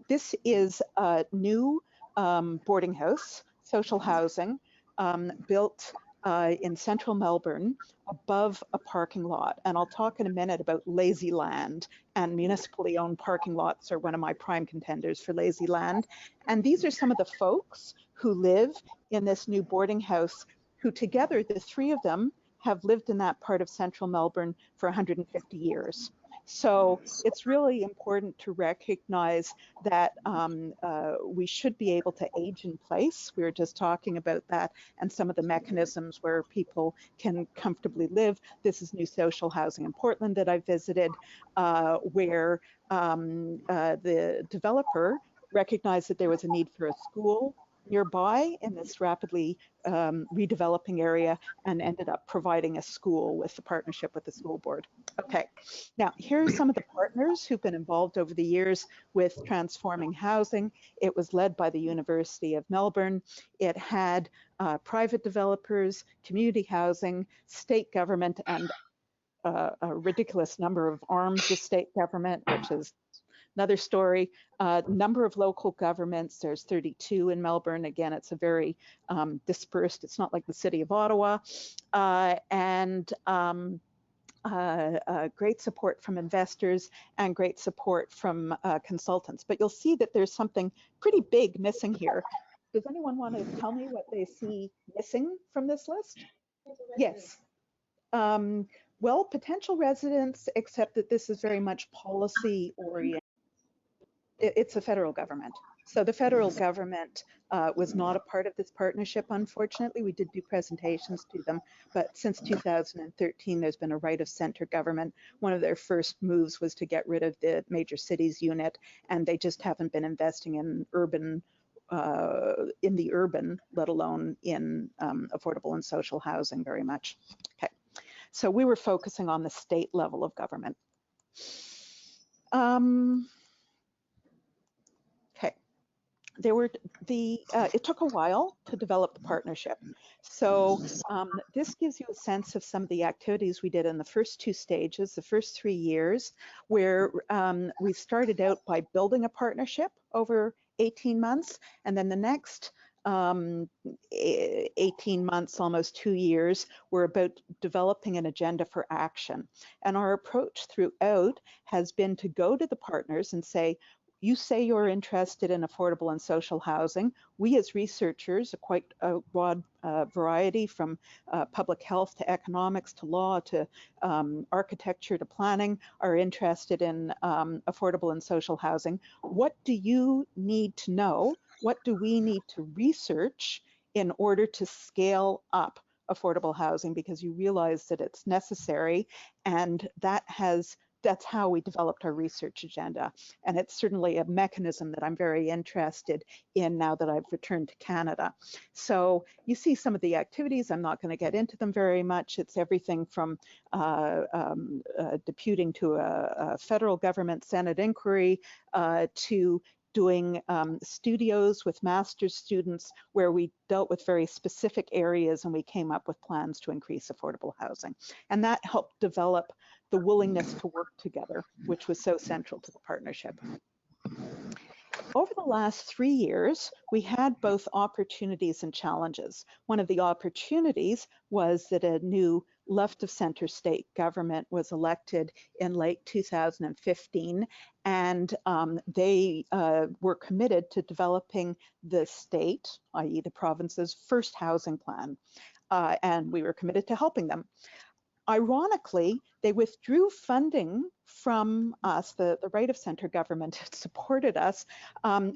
This is a new boarding house, social housing, built in central Melbourne above a parking lot. And I'll talk in a minute about lazy land, and municipally owned parking lots are one of my prime contenders for lazy land. And these are some of the folks who live in this new boarding house, who together, the three of them, have lived in that part of central Melbourne for 150 years. So it's really important to recognize that we should be able to age in place. We were just talking about that and some of the mechanisms where people can comfortably live. This is new social housing in Portland that I visited, where the developer recognized that there was a need for a school nearby in this rapidly redeveloping area, and ended up providing a school with the partnership with the school board. Okay, now here are some of the partners who've been involved over the years with transforming housing. It was led by the University of Melbourne. It had private developers, community housing, state government, and a ridiculous number of arms of state government, which is another story. Number of local governments, there's 32 in Melbourne. Again, it's a very dispersed, it's not like the city of Ottawa. Great support from investors and great support from consultants. But you'll see that there's something pretty big missing here. Does anyone want to tell me what they see missing from this list? Yes. Well, potential residents, except that this is very much policy oriented. It's a federal government. So the federal government was not a part of this partnership, unfortunately. We did do presentations to them, but since 2013, there's been a right of center government. One of their first moves was to get rid of the major cities unit, and they just haven't been investing in urban, let alone in affordable and social housing very much. Okay, so we were focusing on the state level of government. It took a while to develop the partnership. So this gives you a sense of some of the activities we did in the first two stages, the first 3 years, where we started out by building a partnership over 18 months, and then the next 18 months, almost 2 years, we're about developing an agenda for action. And our approach throughout has been to go to the partners and say, you say you're interested in affordable and social housing. We as researchers, quite a broad variety from public health to economics to law to architecture to planning, are interested in affordable and social housing. What do you need to know? What do we need to research in order to scale up affordable housing? Because you realize that it's necessary, and that's how we developed our research agenda. And it's certainly a mechanism that I'm very interested in now that I've returned to Canada. So you see some of the activities. I'm not going to get into them very much. It's everything from deputing to a federal government Senate inquiry to doing studios with master's students where we dealt with very specific areas, and we came up with plans to increase affordable housing. And that helped develop the willingness to work together, which was so central to the partnership. Over the last 3 years, we had both opportunities and challenges. One of the opportunities was that a new left of center state government was elected in late 2015, and they were committed to developing the state, i.e. the province's first housing plan, and we were committed to helping them. Ironically, they withdrew funding from us, the right of center government had supported us,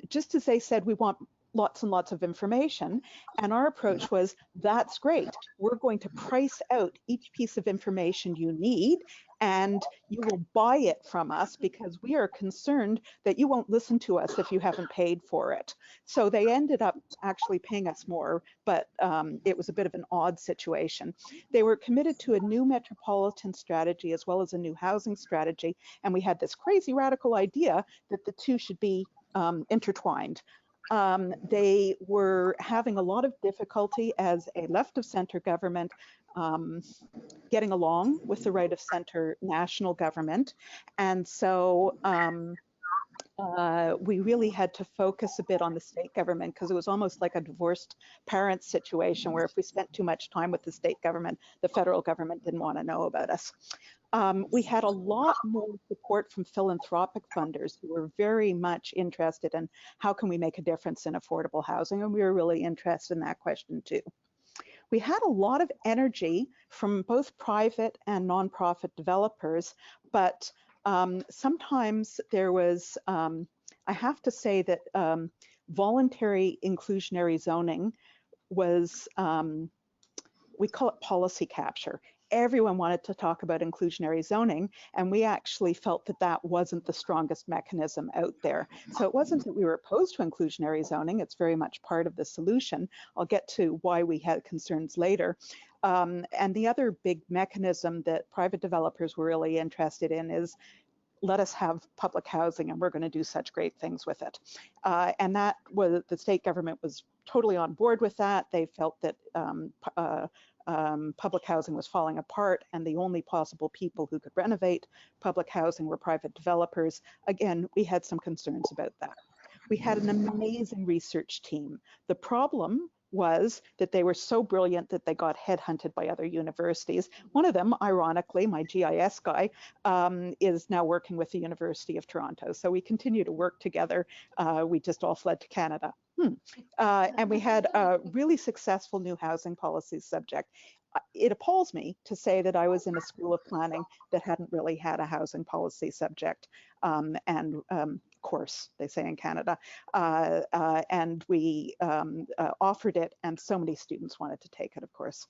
just as they said, we want lots and lots of information. And our approach was, that's great. We're going to price out each piece of information you need, and you will buy it from us because we are concerned that you won't listen to us if you haven't paid for it. So they ended up actually paying us more, but it was a bit of an odd situation. They were committed to a new metropolitan strategy as well as a new housing strategy. And we had this crazy radical idea that the two should be intertwined. They were having a lot of difficulty as a left of center government getting along with the right of center national government. And so we really had to focus a bit on the state government because it was almost like a divorced parent situation where if we spent too much time with the state government, the federal government didn't want to know about us. We had a lot more support from philanthropic funders who were very much interested in how can we make a difference in affordable housing, and we were really interested in that question too. We had a lot of energy from both private and nonprofit developers, but sometimes there was, I have to say that voluntary inclusionary zoning was, we call it policy capture. Everyone wanted to talk about inclusionary zoning, and we actually felt that that wasn't the strongest mechanism out there. So it wasn't that we were opposed to inclusionary zoning, it's very much part of the solution. I'll get to why we had concerns later. And the other big mechanism that private developers were really interested in is let us have public housing and we're going to do such great things with it. And that was, the state government was totally on board with that. They felt that public housing was falling apart and the only possible people who could renovate public housing were private developers. Again, we had some concerns about that. We had an amazing research team. The problem was that they were so brilliant that they got headhunted by other universities. One of them, ironically, my GIS guy, is now working with the University of Toronto. So we continue to work together. We just all fled to Canada. And we had a really successful new housing policy subject. It appalls me to say that I was in a school of planning that hadn't really had a housing policy subject course, they say in Canada, and we offered it, and so many students wanted to take it, of course.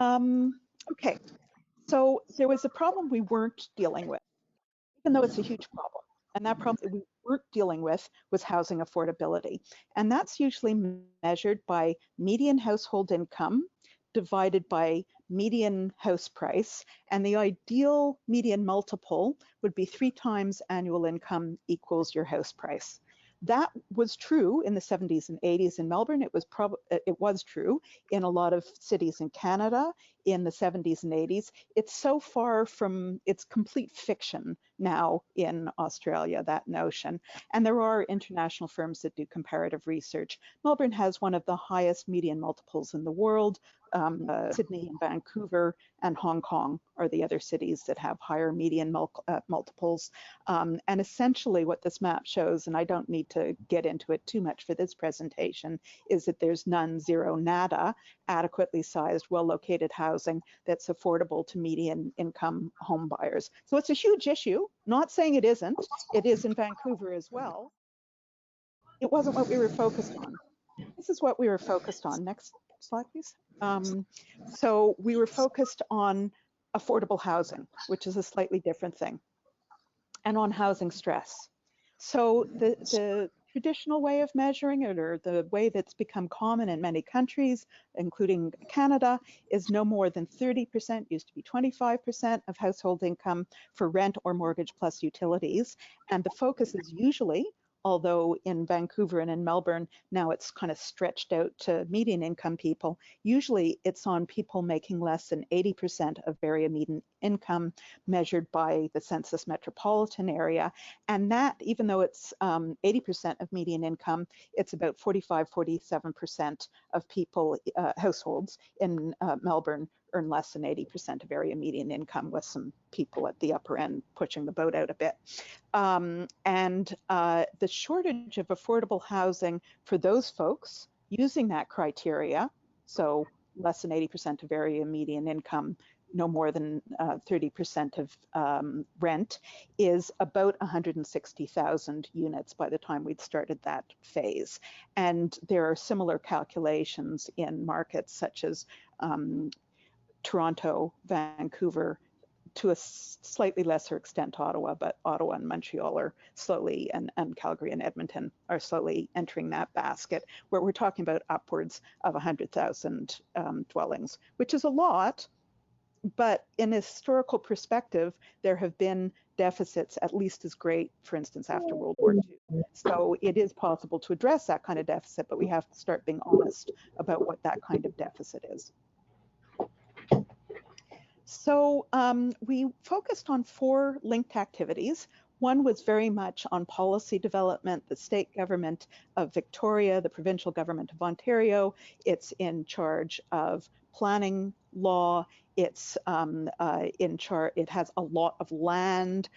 Okay, so there was a problem we weren't dealing with, even though it's a huge problem. And that problem that we weren't dealing with was housing affordability. And that's usually measured by median household income divided by median house price. And the ideal median multiple would be 3 times annual income equals your house price. That was true in the 70s and 80s in Melbourne. It was true in a lot of cities in Canada in the 70s and 80s. It's so far from, it's complete fiction now in Australia, that notion. And there are international firms that do comparative research. Melbourne has one of the highest median multiples in the world. Sydney and Vancouver and Hong Kong are the other cities that have higher median multiples. And essentially what this map shows, and I don't need to get into it too much for this presentation, is that there's none, zero, nada, adequately sized, well-located housing that's affordable to median income home buyers. So it's a huge issue, not saying it isn't. It is in Vancouver as well. It wasn't what we were focused on. This is what we were focused on. Next slide, please. So we were focused on affordable housing, which is a slightly different thing, and on housing stress. So the traditional way of measuring it, or the way that's become common in many countries, including Canada, is no more than 30%, used to be 25% of household income for rent or mortgage plus utilities. And the focus is usually, although in Vancouver and in Melbourne, now it's kind of stretched out to median income people. Usually it's on people making less than 80% of area median income measured by the census metropolitan area. And that, even though it's 80% of median income, it's about 45, 47% of people, households in Melbourne earn less than 80% of area median income, with some people at the upper end pushing the boat out a bit. The shortage of affordable housing for those folks using that criteria, so less than 80% of area median income, no more than 30% of rent, is about 160,000 units by the time we'd started that phase. And there are similar calculations in markets such as Toronto, Vancouver, to a slightly lesser extent Ottawa, but Ottawa and Montreal are slowly, and Calgary and Edmonton are slowly entering that basket, where we're talking about upwards of 100,000 dwellings, which is a lot. But in a historical perspective, there have been deficits at least as great, for instance, after World War II. So it is possible to address that kind of deficit, but we have to start being honest about what that kind of deficit is. So we focused on 4 linked activities. One was very much on policy development. The state government of Victoria, the provincial government of Ontario, it's in charge of planning law. It's it has a lot of land.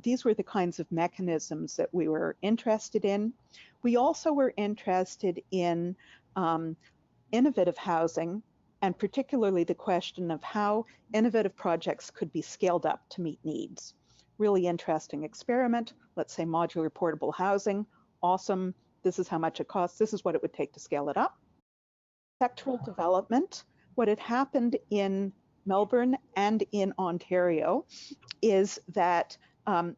These were the kinds of mechanisms that we were interested in. We also were interested in innovative housing, and particularly the question of how innovative projects could be scaled up to meet needs. Really interesting experiment. Let's say modular portable housing. Awesome. This is how much it costs. This is what it would take to scale it up. Sectoral development. What had happened in Melbourne and in Ontario is that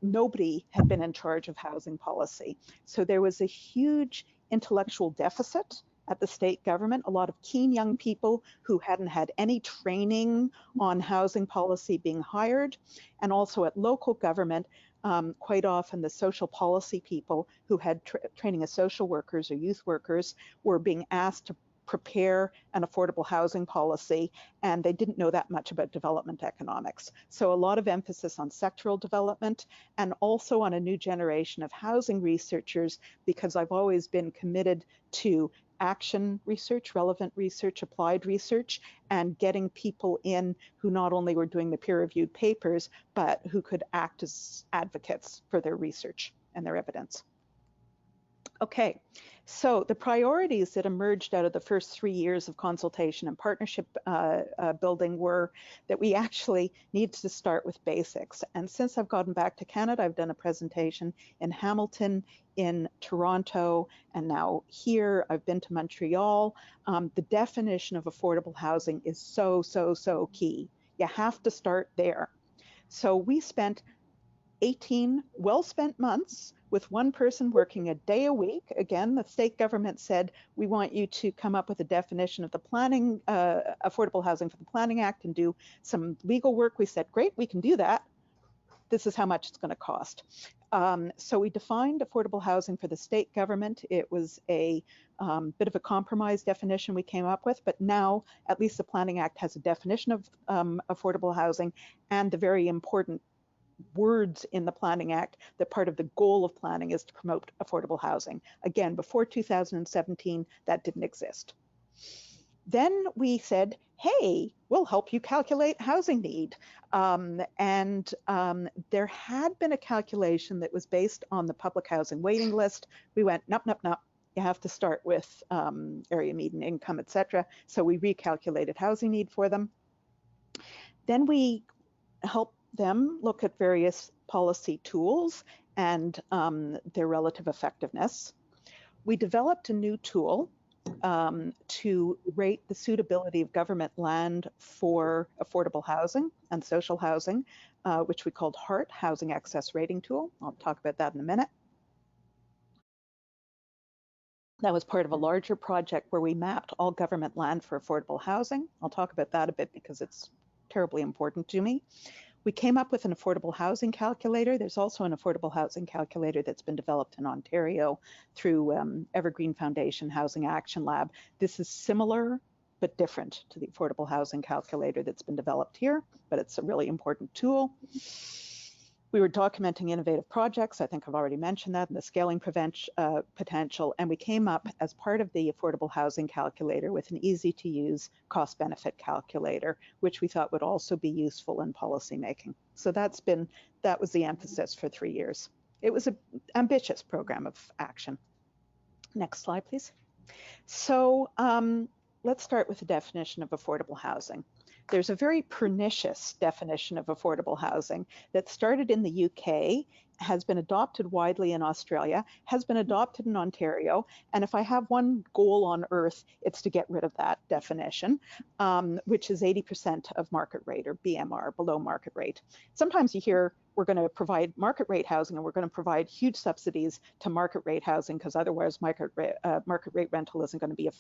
nobody had been in charge of housing policy. So there was a huge intellectual deficit at the state government, a lot of keen young people who hadn't had any training on housing policy being hired, and also at local government, quite often the social policy people who had training as social workers or youth workers were being asked to prepare an affordable housing policy, and they didn't know that much about development economics. So a lot of emphasis on sectoral development and also on a new generation of housing researchers, because I've always been committed to action research, relevant research, applied research, and getting people in who not only were doing the peer-reviewed papers, but who could act as advocates for their research and their evidence. Okay, so the priorities that emerged out of the first 3 years of consultation and partnership building were that we actually need to start with basics. And since I've gotten back to Canada, I've done a presentation in Hamilton, in Toronto, and now here. I've been to Montreal. The definition of affordable housing is so key. You have to start there. So we spent 18 well-spent months with one person working a day a week. Again, the state government said, we want you to come up with a definition of the planning, affordable housing for the Planning Act, and do some legal work. We said, great, we can do that. This is how much it's going to cost. So we defined affordable housing for the state government. It was a bit of a compromise definition we came up with, but now at least the Planning Act has a definition of affordable housing, and the very important words in the Planning Act that part of the goal of planning is to promote affordable housing. Again, before 2017, that didn't exist. Then we said, hey, we'll help you calculate housing need. There had been a calculation that was based on the public housing waiting list. We went, nope. You have to start with area median income, etc. So we recalculated housing need for them. Then we helped them look at various policy tools and their relative effectiveness. We developed a new tool to rate the suitability of government land for affordable housing and social housing, which we called HART, Housing Access Rating Tool. I'll talk about that in a minute. That was part of a larger project where we mapped all government land for affordable housing. I'll talk about that a bit because it's terribly important to me. We came up with an affordable housing calculator. There's also an affordable housing calculator that's been developed in Ontario through Evergreen Foundation Housing Action Lab. This is similar but different to the affordable housing calculator that's been developed here, but it's a really important tool. We were documenting innovative projects. I think I've already mentioned that, and the scaling potential. And we came up as part of the affordable housing calculator with an easy to use cost benefit calculator, which we thought would also be useful in policymaking. So that was the emphasis for 3 years. It was an ambitious program of action. Next slide, please. So let's start with the definition of affordable housing. There's a very pernicious definition of affordable housing that started in the UK, has been adopted widely in Australia, has been adopted in Ontario, and if I have one goal on earth, it's to get rid of that definition, which is 80% of market rate, or BMR, below market rate. Sometimes you hear we're going to provide market rate housing and we're going to provide huge subsidies to market rate housing because otherwise market rate rental isn't going to be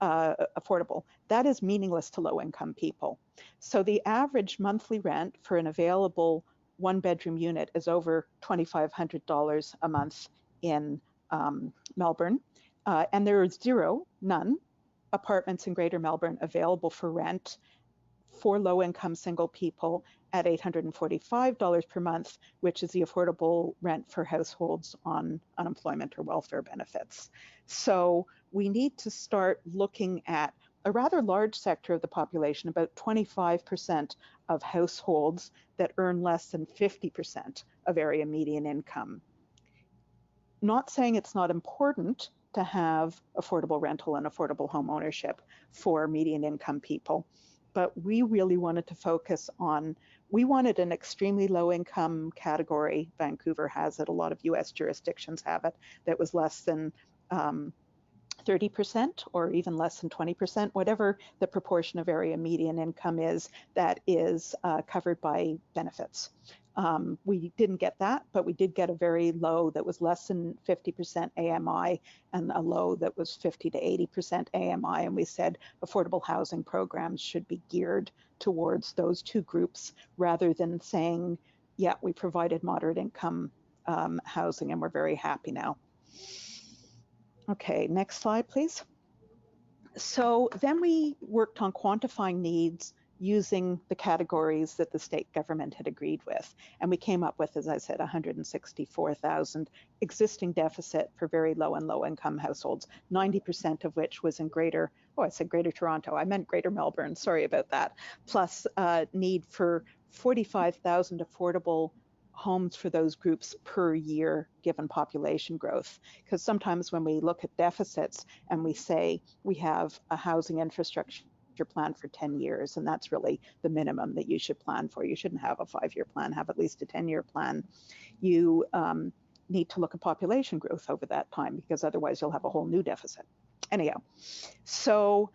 affordable. That is meaningless to low-income people. So the average monthly rent for an available one-bedroom unit is over $2,500 a month in Melbourne, and there are none, apartments in Greater Melbourne available for rent for low-income single people at $845 per month, which is the affordable rent for households on unemployment or welfare benefits. So we need to start looking at a rather large sector of the population, about 25% of households that earn less than 50% of area median income. Not saying it's not important to have affordable rental and affordable home ownership for median income people, but we really wanted to focus on, we wanted an extremely low income category. Vancouver has it, a lot of US jurisdictions have it, that was less than 30% or even less than 20%, whatever the proportion of area median income is that is covered by benefits. We didn't get that, but we did get a very low that was less than 50% AMI and a low that was 50 to 80% AMI. And we said affordable housing programs should be geared towards those two groups rather than saying, yeah, we provided moderate income housing and we're very happy now. Okay, next slide, please. So then we worked on quantifying needs using the categories that the state government had agreed with. And we came up with, as I said, 164,000 existing deficit for very low and low income households, 90% of which was in Greater Toronto, I meant Greater Melbourne, sorry about that, plus need for 45,000 affordable homes for those groups per year given population growth. Because sometimes when we look at deficits and we say we have a housing infrastructure plan for 10 years, and that's really the minimum that you should plan for. You shouldn't have a 5-year plan, have at least a 10-year plan. You need to look at population growth over that time, because otherwise you'll have a whole new deficit. Anyhow, so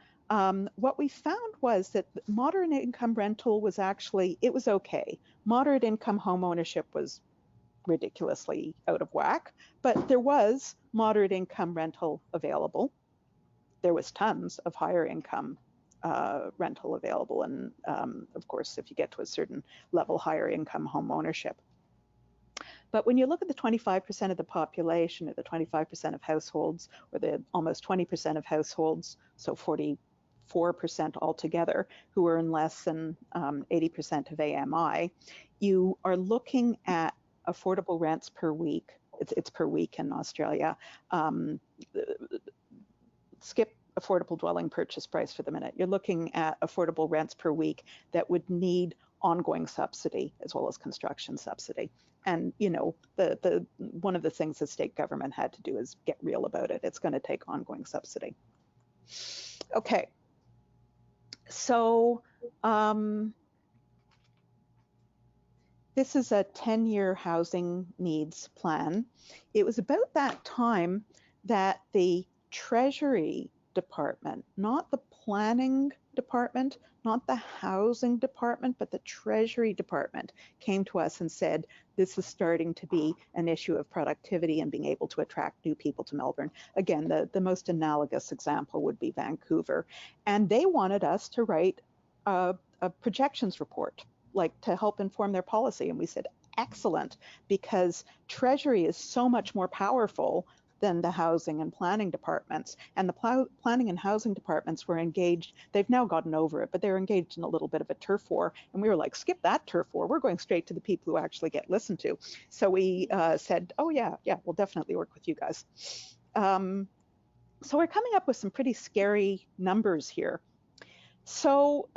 what we found was that moderate income rental was actually, it was okay. Moderate income home ownership was ridiculously out of whack, but there was moderate income rental available. There was tons of higher income rental available, and of course, if you get to a certain level, higher income home ownership. But when you look at the 25% of the population, or the 25% of households, or the almost 20% of households, so 44% altogether, who earn less than 80% of AMI, you are looking at affordable rents per week. It's per week in Australia. Skip affordable dwelling purchase price for the minute. You're looking at affordable rents per week that would need ongoing subsidy as well as construction subsidy. And you know, one of the things the state government had to do is get real about it. It's going to take ongoing subsidy. Okay, so this is a 10-year housing needs plan. It was about that time that the Treasury Department, not the planning department, not the housing department, but the Treasury Department came to us and said, this is starting to be an issue of productivity and being able to attract new people to Melbourne. Again, the most analogous example would be Vancouver. And they wanted us to write a projections report, like to help inform their policy. And we said, excellent, because Treasury is so much more powerful than the housing and planning departments. And the planning and housing departments were engaged, they've now gotten over it, but they're engaged in a little bit of a turf war. And we were like, skip that turf war, we're going straight to the people who actually get listened to. So we said, oh yeah, we'll definitely work with you guys. So we're coming up with some pretty scary numbers here. So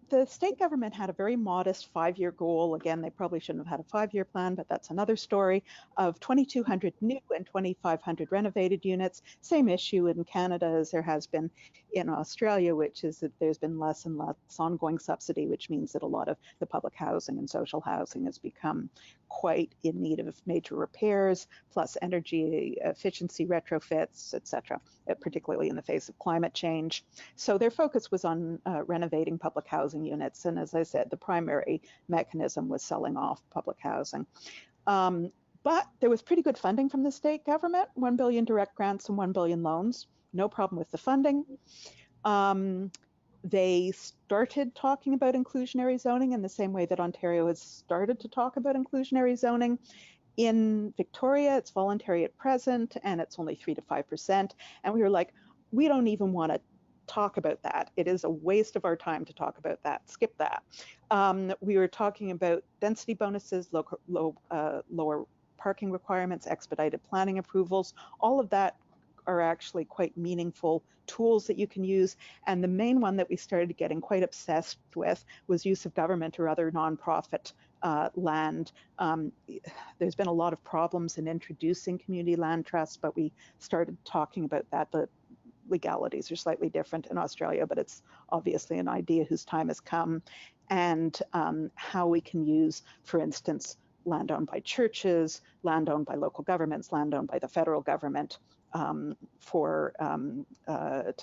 the state government had a very modest 5-year goal. Again, they probably shouldn't have had a 5-year plan, but that's another story, of 2,200 new and 2,500 renovated units. Same issue in Canada as there has been in Australia, which is that there's been less and less ongoing subsidy, which means that a lot of the public housing and social housing has become quite in need of major repairs, plus energy efficiency retrofits, etc., particularly in the face of climate change. So their focus was on renovating public housing units. And as I said, the primary mechanism was selling off public housing. But there was pretty good funding from the state government, 1 billion direct grants and 1 billion loans. No problem with the funding. They started talking about inclusionary zoning in the same way that Ontario has started to talk about inclusionary zoning. In Victoria, it's voluntary at present, and it's only 3 to 5%. And we were like, we don't even want to talk about that. It is a waste of our time to talk about that. Skip that. We were talking about density bonuses, lower parking requirements, expedited planning approvals. All of that are actually quite meaningful tools that you can use. And the main one that we started getting quite obsessed with was use of government or other nonprofit land. There's been a lot of problems in introducing community land trusts, but we started talking about that. The legalities are slightly different in Australia, but it's obviously an idea whose time has come. And how we can use, for instance, land owned by churches, land owned by local governments, land owned by the federal government, to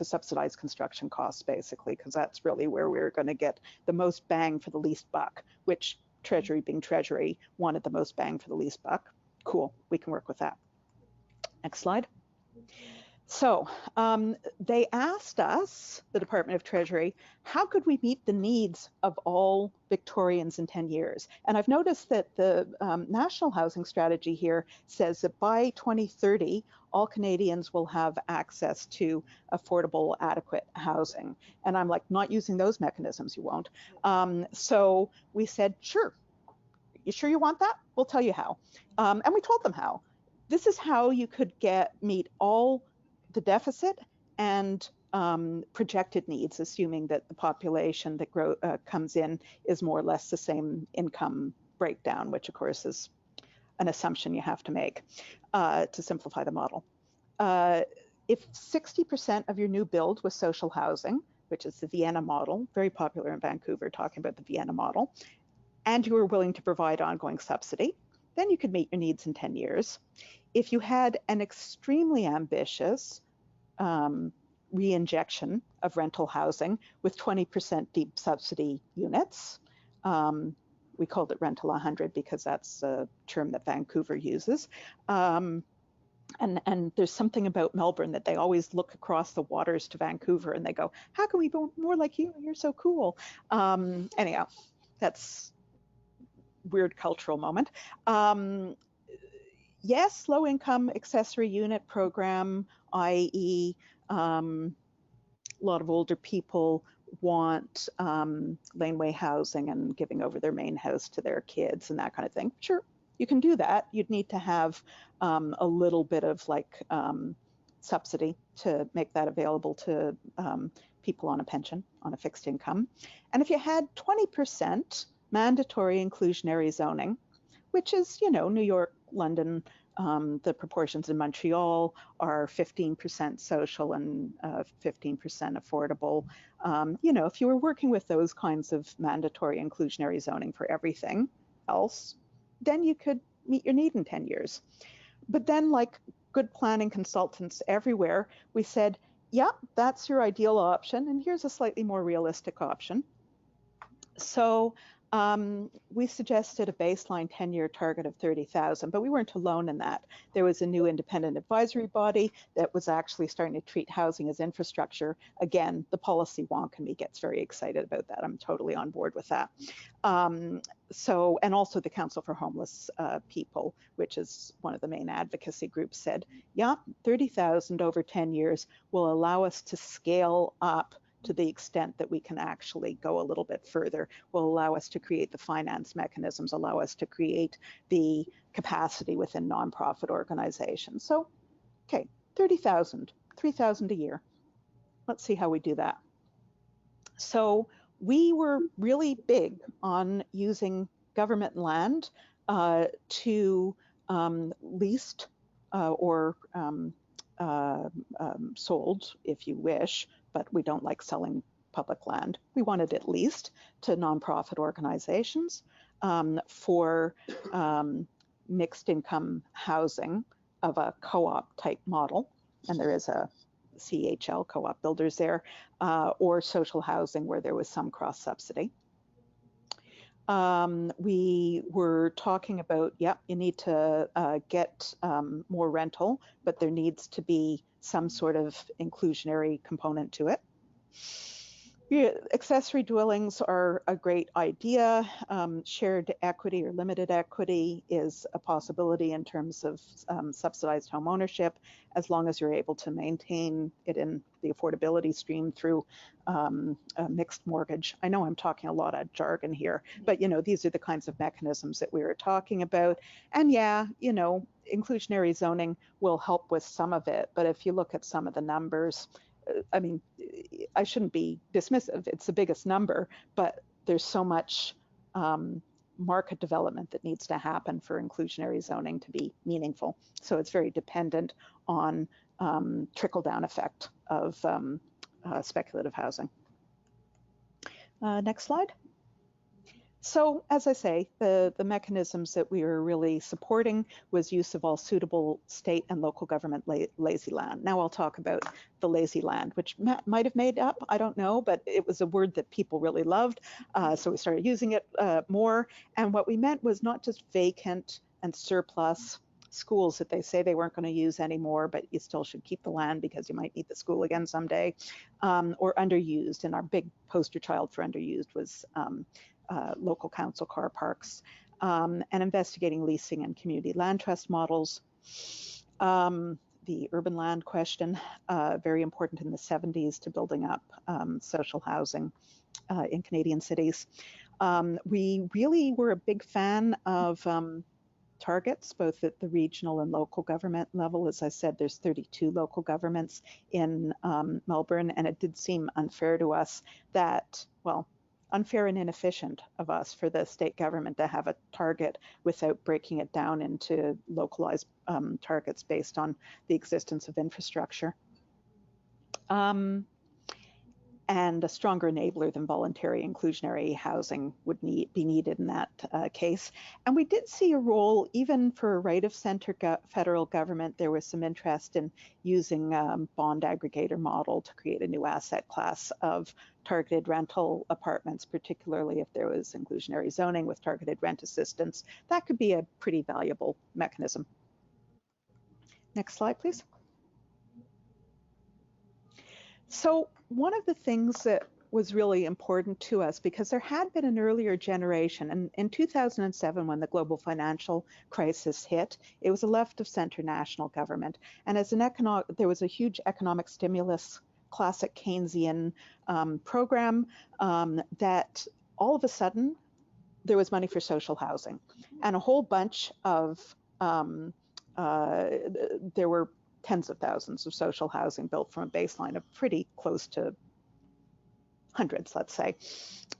subsidize construction costs, basically, because that's really where we're going to get the most bang for the least buck, which Treasury, being Treasury, wanted the most bang for the least buck. Cool, we can work with that. Next slide. So they asked us, the Department of Treasury, how could we meet the needs of all Victorians in 10 years? And I've noticed that the National Housing Strategy here says that by 2030, all Canadians will have access to affordable, adequate housing. And I'm like, not using those mechanisms, you won't. So we said, sure, you sure you want that? We'll tell you how. And we told them how. This is how you could meet all the deficit and projected needs, assuming that the population that comes in is more or less the same income breakdown, which of course is an assumption you have to make to simplify the model. If 60% of your new build was social housing, which is the Vienna model, very popular in Vancouver, talking about the Vienna model, and you were willing to provide ongoing subsidy, then you could meet your needs in 10 years. If you had an extremely ambitious re-injection of rental housing with 20% deep subsidy units, we called it Rental 100 because that's a term that Vancouver uses. And there's something about Melbourne that they always look across the waters to Vancouver and they go, how can we be more like you? You're so cool. Anyhow, that's weird cultural moment. Yes, low income accessory unit program, i.e. A lot of older people want laneway housing and giving over their main house to their kids and that kind of thing. Sure, you can do that. You'd need to have a little bit of like subsidy to make that available to people on a pension, on a fixed income. And if you had 20% mandatory inclusionary zoning, which is, you know, New York, London, the proportions in Montreal are 15% social and 15% affordable. You know, if you were working with those kinds of mandatory inclusionary zoning for everything else, then you could meet your need in 10 years. But then, like good planning consultants everywhere, we said, yeah, that's your ideal option, and here's a slightly more realistic option. So we suggested a baseline 10-year target of 30,000, but we weren't alone in that. There was a new independent advisory body that was actually starting to treat housing as infrastructure. Again, the policy wonk in me gets very excited about that. I'm totally on board with that. And also the Council for Homeless People, which is one of the main advocacy groups, said, yeah, 30,000 over 10 years will allow us to scale up to the extent that we can actually go a little bit further, will allow us to create the finance mechanisms, allow us to create the capacity within nonprofit organizations. So, okay, 30,000, 3,000 a year. Let's see how we do that. So we were really big on using government land to leased or sold, if you wish, but we don't like selling public land. We wanted it leased to nonprofit organizations for mixed income housing of a co-op type model, and there is a CHL, co-op builders there, or social housing where there was some cross subsidy. We were talking about, yep, you need to get more rental, but there needs to be some sort of inclusionary component to it. Yeah, accessory dwellings are a great idea. Shared equity or limited equity is a possibility in terms of subsidized home ownership, as long as you're able to maintain it in the affordability stream through a mixed mortgage. I know I'm talking a lot of jargon here, but these are the kinds of mechanisms that we were talking about. And yeah, inclusionary zoning will help with some of it, but if you look at some of the numbers, I mean, I shouldn't be dismissive. It's the biggest number, but there's so much market development that needs to happen for inclusionary zoning to be meaningful. So it's very dependent on trickle-down effect of speculative housing. Next slide. So as I say, the mechanisms that we were really supporting was use of all suitable state and local government lazy land. Now I'll talk about the lazy land, which Matt might have made up, I don't know, but it was a word that people really loved. So we started using it more. And what we meant was not just vacant and surplus schools that they say they weren't going to use anymore, but you still should keep the land because you might need the school again someday, or underused. And our big poster child for underused was local council car parks, and investigating leasing and community land trust models. The urban land question, very important in the 70s to building up social housing in Canadian cities. We really were a big fan of targets, both at the regional and local government level. As I said, there's 32 local governments in Melbourne, and it did seem unfair to us that, well, unfair and inefficient of us for the state government to have a target without breaking it down into localized targets based on the existence of infrastructure. And a stronger enabler than voluntary inclusionary housing would be needed in that case. And we did see a role, even for a right-of-center federal government. There was some interest in using bond aggregator model to create a new asset class of targeted rental apartments, particularly if there was inclusionary zoning with targeted rent assistance. That could be a pretty valuable mechanism. Next slide, please. So one of the things that was really important to us, because there had been an earlier generation, and in 2007, when the global financial crisis hit, it was a left of center national government. And as there was a huge economic stimulus, classic Keynesian program, that all of a sudden there was money for social housing, and a whole bunch of, there were tens of thousands of social housing built from a baseline of pretty close to hundreds, let's say.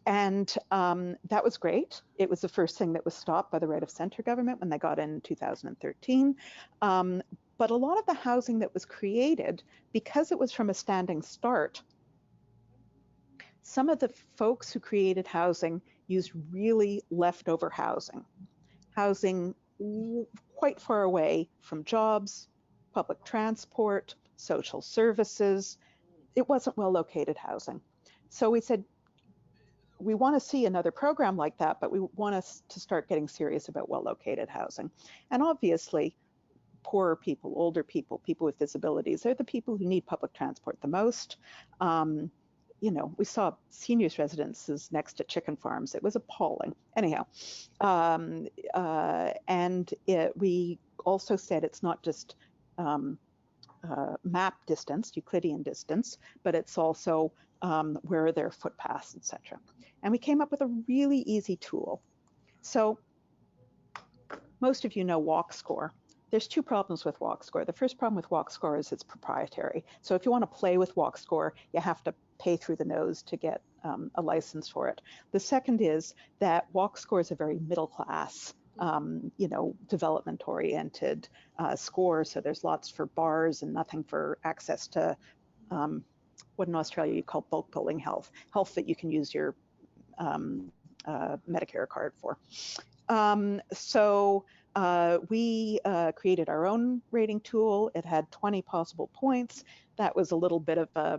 And that was great. It was the first thing that was stopped by the right of center government when they got in 2013. But a lot of the housing that was created, because it was from a standing start, some of the folks who created housing used really leftover housing quite far away from jobs, public transport, social services. It wasn't well-located housing. So we said, we want to see another program like that, but we want us to start getting serious about well-located housing. And obviously, poorer people, older people, people with disabilities, they're the people who need public transport the most. We saw seniors residences next to chicken farms. It was appalling. Anyhow, and we also said it's not just map distance, Euclidean distance, but it's also where are their footpaths, etc. And we came up with a really easy tool. So most of you know Walk Score. There's two problems with Walk Score. The first problem with Walk Score is it's proprietary. So if you want to play with Walk Score, you have to pay through the nose to get a license for it. The second is that Walk Score is a very middle class, development-oriented score. So there's lots for bars and nothing for access to what in Australia you call bulk billing health that you can use your Medicare card for. We created our own rating tool. It had 20 possible points. That was a little bit of a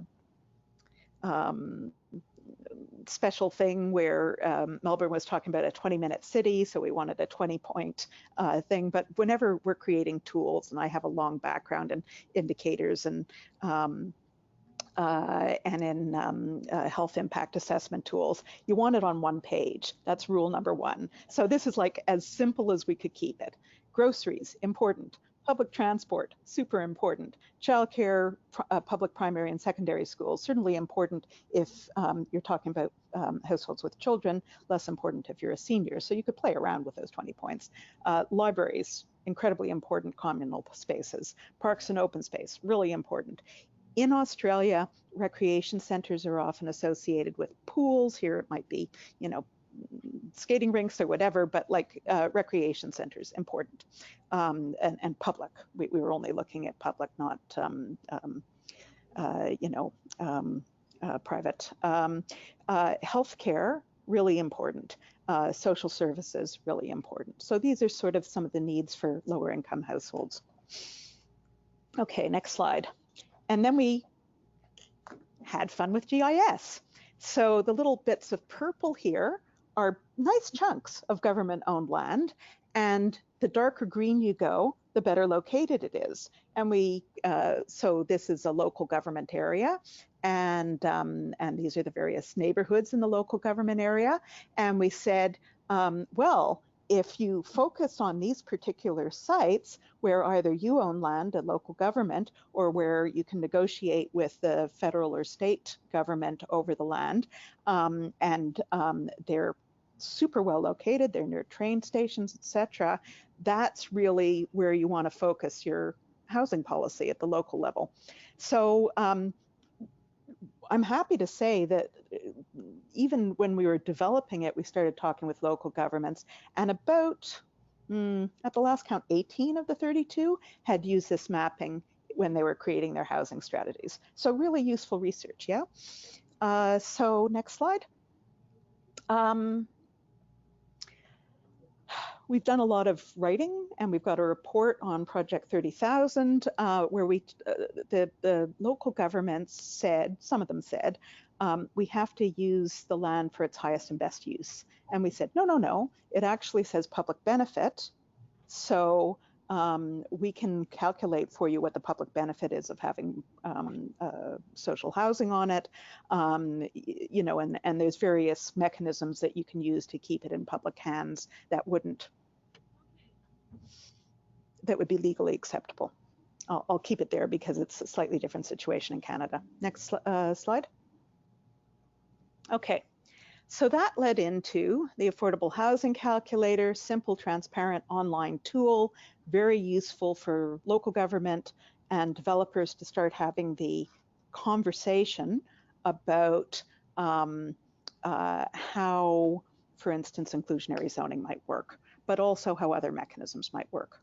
special thing where Melbourne was talking about a 20-minute city, so we wanted a 20-point thing. But whenever we're creating tools, and I have a long background in indicators and and in health impact assessment tools. You want it on one page. That's rule number one. So this is like as simple as we could keep it. Groceries, important. Public transport, super important. Childcare, public primary and secondary schools, certainly important if you're talking about households with children, less important if you're a senior. So you could play around with those 20 points. Libraries, incredibly important communal spaces. Parks and open space, really important. In Australia, recreation centers are often associated with pools. Here it might be, you know, skating rinks or whatever, but like recreation centers, important, and public. We were only looking at public, not private. Healthcare, really important. Social services, really important. So these are sort of some of the needs for lower income households. Okay, next slide. And then we had fun with GIS. So the little bits of purple here are nice chunks of government-owned land, and the darker green you go, the better located it is. And so this is a local government area, and these are the various neighborhoods in the local government area. And we said, well, if you focus on these particular sites where either you own land, a local government, or where you can negotiate with the federal or state government over the land, and they're super well located, they're near train stations, etc., that's really where you want to focus your housing policy at the local level. So I'm happy to say that even when we were developing it, we started talking with local governments, and about, at the last count, 18 of the 32 had used this mapping when they were creating their housing strategies. So really useful research, yeah? So next slide. We've done a lot of writing, and we've got a report on Project 30,000, where the local governments said, some of them said, we have to use the land for its highest and best use. And we said, no, no, no, it actually says public benefit. So we can calculate for you what the public benefit is of having social housing on it, you know, and there's various mechanisms that you can use to keep it in public hands that would be legally acceptable. I'll keep it there because it's a slightly different situation in Canada. Next slide. Okay, so that led into the Affordable Housing Calculator, simple, transparent online tool, very useful for local government and developers to start having the conversation about how, for instance, inclusionary zoning might work, but also how other mechanisms might work.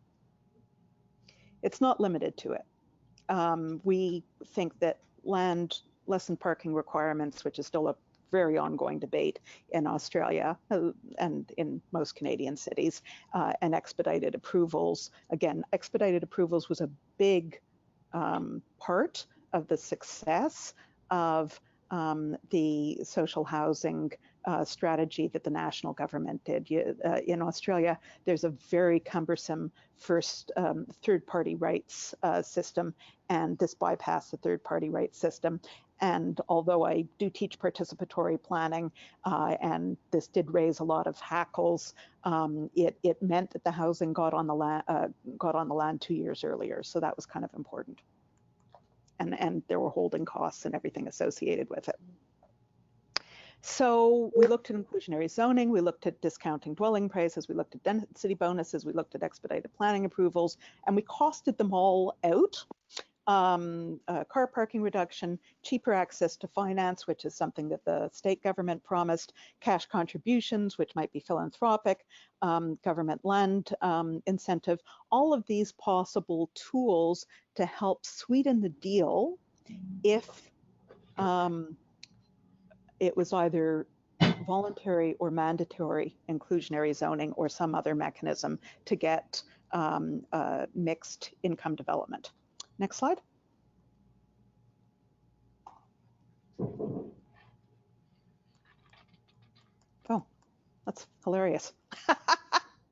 It's not limited to it. We think that land less than parking requirements, which is still a very ongoing debate in Australia and in most Canadian cities, and expedited approvals. Again, expedited approvals was a big part of the success of the social housing strategy that the national government did. In Australia, there's a very cumbersome third-party rights system, and this bypassed the third-party rights system. And although I do teach participatory planning, and this did raise a lot of hackles, it meant that the housing got on the land 2 years earlier. So that was kind of important. And there were holding costs and everything associated with it. So we looked at inclusionary zoning, we looked at discounting dwelling prices, we looked at density bonuses, we looked at expedited planning approvals, and we costed them all out. Car parking reduction, cheaper access to finance, which is something that the state government promised, cash contributions, which might be philanthropic, government land incentive, all of these possible tools to help sweeten the deal if it was either voluntary or mandatory inclusionary zoning or some other mechanism to get mixed income development. Next slide. Oh, that's hilarious.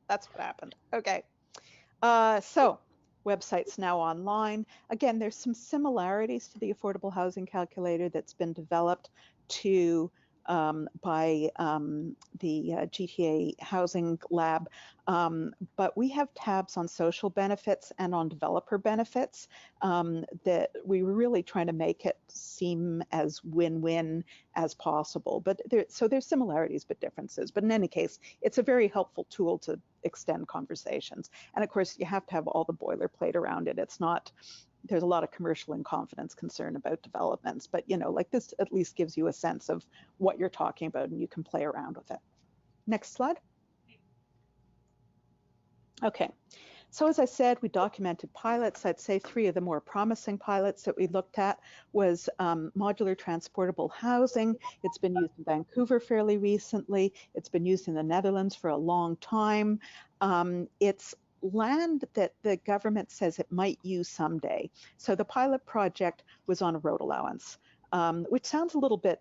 That's what happened. Okay. So Website's now online. Again, there's some similarities to the affordable housing calculator that's been developed by the GTA Housing Lab, but we have tabs on social benefits and on developer benefits that we were really trying to make it seem as win-win as possible. But so there's similarities but differences. But in any case, it's a very helpful tool to extend conversations. And of course, you have to have all the boilerplate around it. It's not, there's a lot of commercial and confidence concern about developments, but like this at least gives you a sense of what you're talking about and you can play around with it. Next slide. Okay, so as I said, we documented pilots. I'd say 3 of the more promising pilots that we looked at was modular transportable housing. It's been used in Vancouver fairly recently. It's been used in the Netherlands for a long time. It's land that the government says it might use someday. So the pilot project was on a road allowance, which sounds a little bit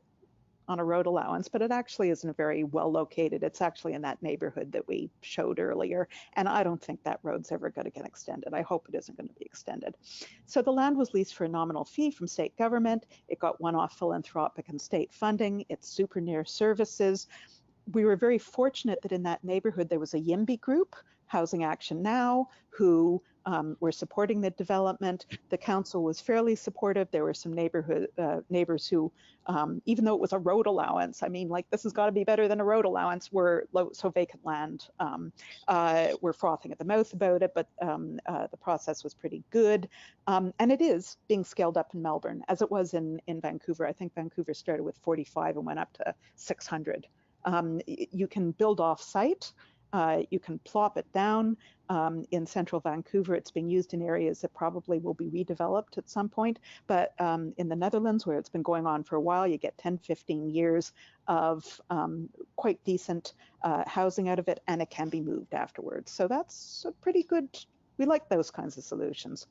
on a road allowance, but it actually isn't very well located. It's actually in that neighborhood that we showed earlier. And I don't think that road's ever going to get extended. I hope it isn't going to be extended. So the land was leased for a nominal fee from state government. It got one-off philanthropic and state funding. It's super near services. We were very fortunate that in that neighborhood there was a YIMBY group, Housing Action Now, who were supporting the development. The council was fairly supportive. There were some neighbors who, even though it was a road allowance, I mean, like, this has got to be better than a road allowance, so vacant land. We're frothing at the mouth about it, but the process was pretty good. And it is being scaled up in Melbourne, as it was in Vancouver. I think Vancouver started with 45 and went up to 600. You can build off-site. You can plop it down. In central Vancouver, it's being used in areas that probably will be redeveloped at some point. But in the Netherlands, where it's been going on for a while, you get 10, 15 years of quite decent housing out of it, and it can be moved afterwards. So that's a pretty good, we like those kinds of solutions.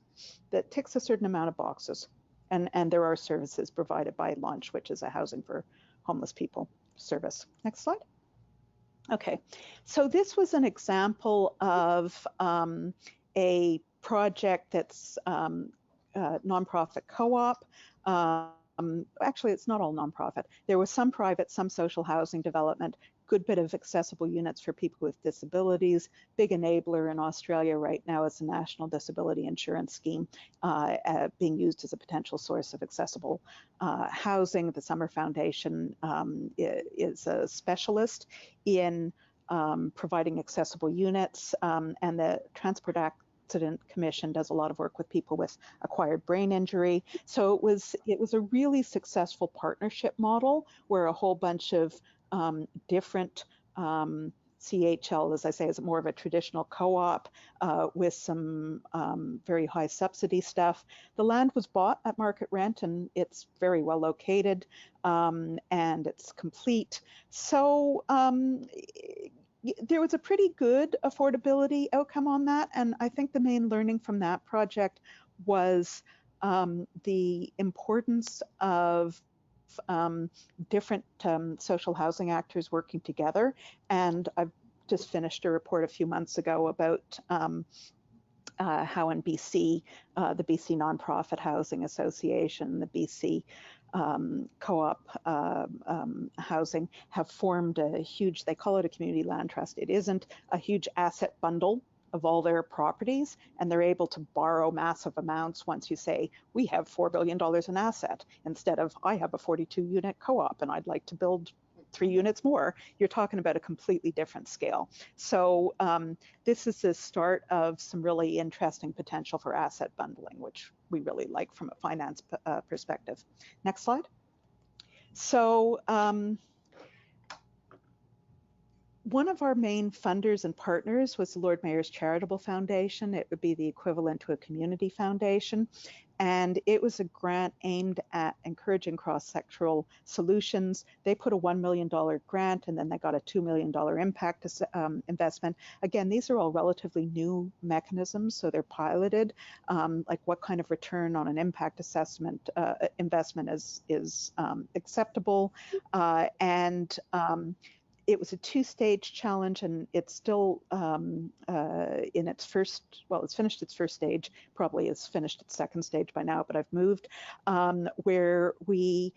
That ticks a certain amount of boxes. And there are services provided by Launch, which is a housing for homeless people service. Next slide. Okay, so this was an example of a project that's nonprofit co-op. Actually, it's not all nonprofit. There was some private, some social housing development, good bit of accessible units for people with disabilities. Big enabler in Australia right now is the National Disability Insurance Scheme being used as a potential source of accessible housing. The Summer Foundation is a specialist in providing accessible units, and the Transport Accident Commission does a lot of work with people with acquired brain injury. So it was a really successful partnership model where a whole bunch of different CHL, as I say, is more of a traditional co-op with some very high subsidy stuff. The land was bought at market rent, and it's very well located, and it's complete. So there was a pretty good affordability outcome on that, and I think the main learning from that project was the importance of different social housing actors working together. And I've just finished a report a few months ago about how in BC, the BC Nonprofit Housing Association, the BC co-op housing have formed a huge, they call it a community land trust. It isn't a huge asset bundle of all their properties, and they're able to borrow massive amounts once you say, we have $4 billion in asset, instead of, I have a 42-unit co-op and I'd like to build 3 units more. You're talking about a completely different scale. So this is the start of some really interesting potential for asset bundling, which we really like from a finance perspective. Next slide. So one of our main funders and partners was the Lord Mayor's Charitable Foundation. It would be the equivalent to a community foundation. And it was a grant aimed at encouraging cross-sectoral solutions. They put a $1 million grant, and then they got a $2 million impact investment. Again, these are all relatively new mechanisms, so they're piloted. Like what kind of return on an impact assessment investment is acceptable. It was a two-stage challenge, and it's still in its first, well, it's finished its first stage, probably has finished its second stage by now, but I've moved, where we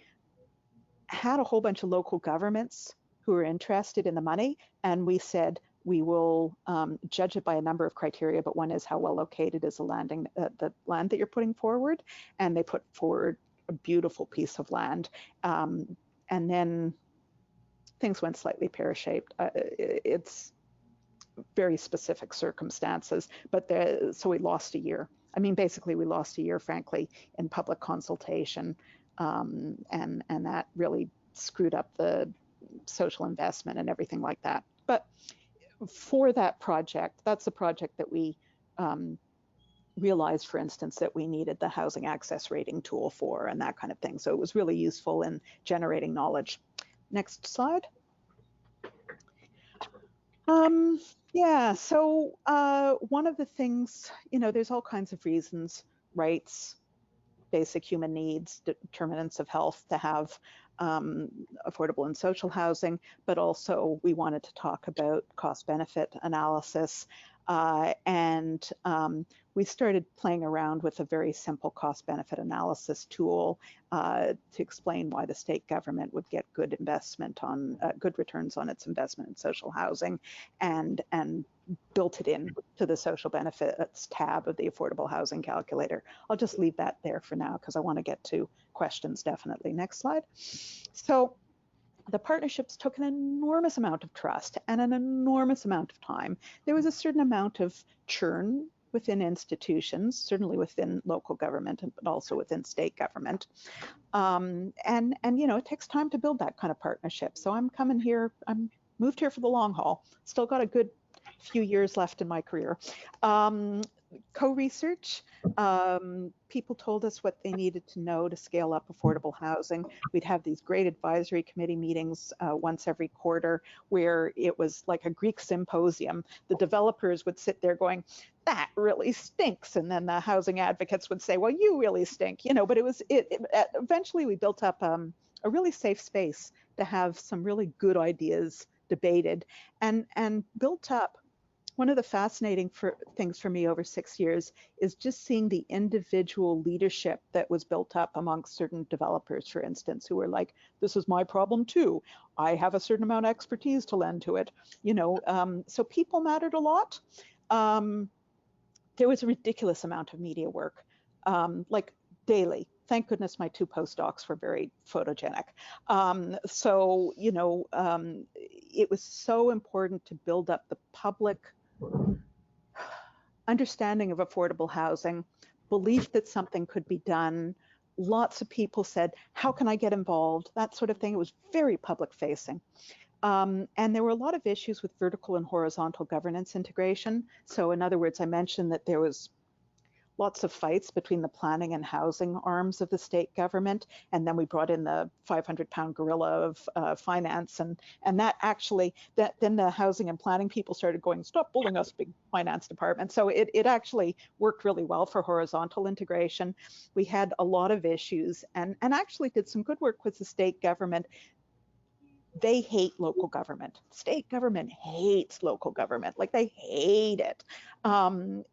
had a whole bunch of local governments who were interested in the money, and we said, we will judge it by a number of criteria, but one is how well located is the land that you're putting forward. And they put forward a beautiful piece of land. And then things went slightly pear-shaped. It's very specific circumstances, but so we lost a year. I mean, basically we lost a year, frankly, in public consultation. And that really screwed up the social investment and everything like that. But for that project, that's the project that we realized, for instance, that we needed the housing access rating tool for and that kind of thing. So it was really useful in generating knowledge. Next slide. Yeah, so one of the things, there's all kinds of reasons, rights, basic human needs, determinants of health to have affordable and social housing, but also we wanted to talk about cost-benefit analysis. And we started playing around with a very simple cost-benefit analysis tool to explain why the state government would get good good returns on its investment in social housing, and built it in to the social benefits tab of the affordable housing calculator. I'll just leave that there for now because I want to get to questions definitely. Next slide. So the partnerships took an enormous amount of trust and an enormous amount of time. There was a certain amount of churn within institutions, certainly within local government, but also within state government. And it takes time to build that kind of partnership. So I'm moved here for the long haul. Still got a good few years left in my career. Co-research, people told us what they needed to know to scale up affordable housing. We'd have these great advisory committee meetings once every quarter where it was like a Greek symposium. The developers would sit there going, that really stinks. And then the housing advocates would say, well, you really stink, but eventually we built up a really safe space to have some really good ideas debated and built up. One of the fascinating things for me over 6 years is just seeing the individual leadership that was built up amongst certain developers, for instance, who were like, this is my problem too. I have a certain amount of expertise to lend to it. So people mattered a lot. There was a ridiculous amount of media work, like daily. Thank goodness my 2 postdocs were very photogenic. It was so important to build up the public understanding of affordable housing, belief that something could be done. Lots of people said, how can I get involved? That sort of thing. It was very public facing. And there were a lot of issues with vertical and horizontal governance integration. So in other words, I mentioned that there was lots of fights between the planning and housing arms of the state government. And then we brought in the 500-pound gorilla of finance. And that actually, then the housing and planning people started going, stop bullying us, big finance department. So it actually worked really well for horizontal integration. We had a lot of issues and actually did some good work with the state government. They hate local government. State government hates local government, like they hate it. And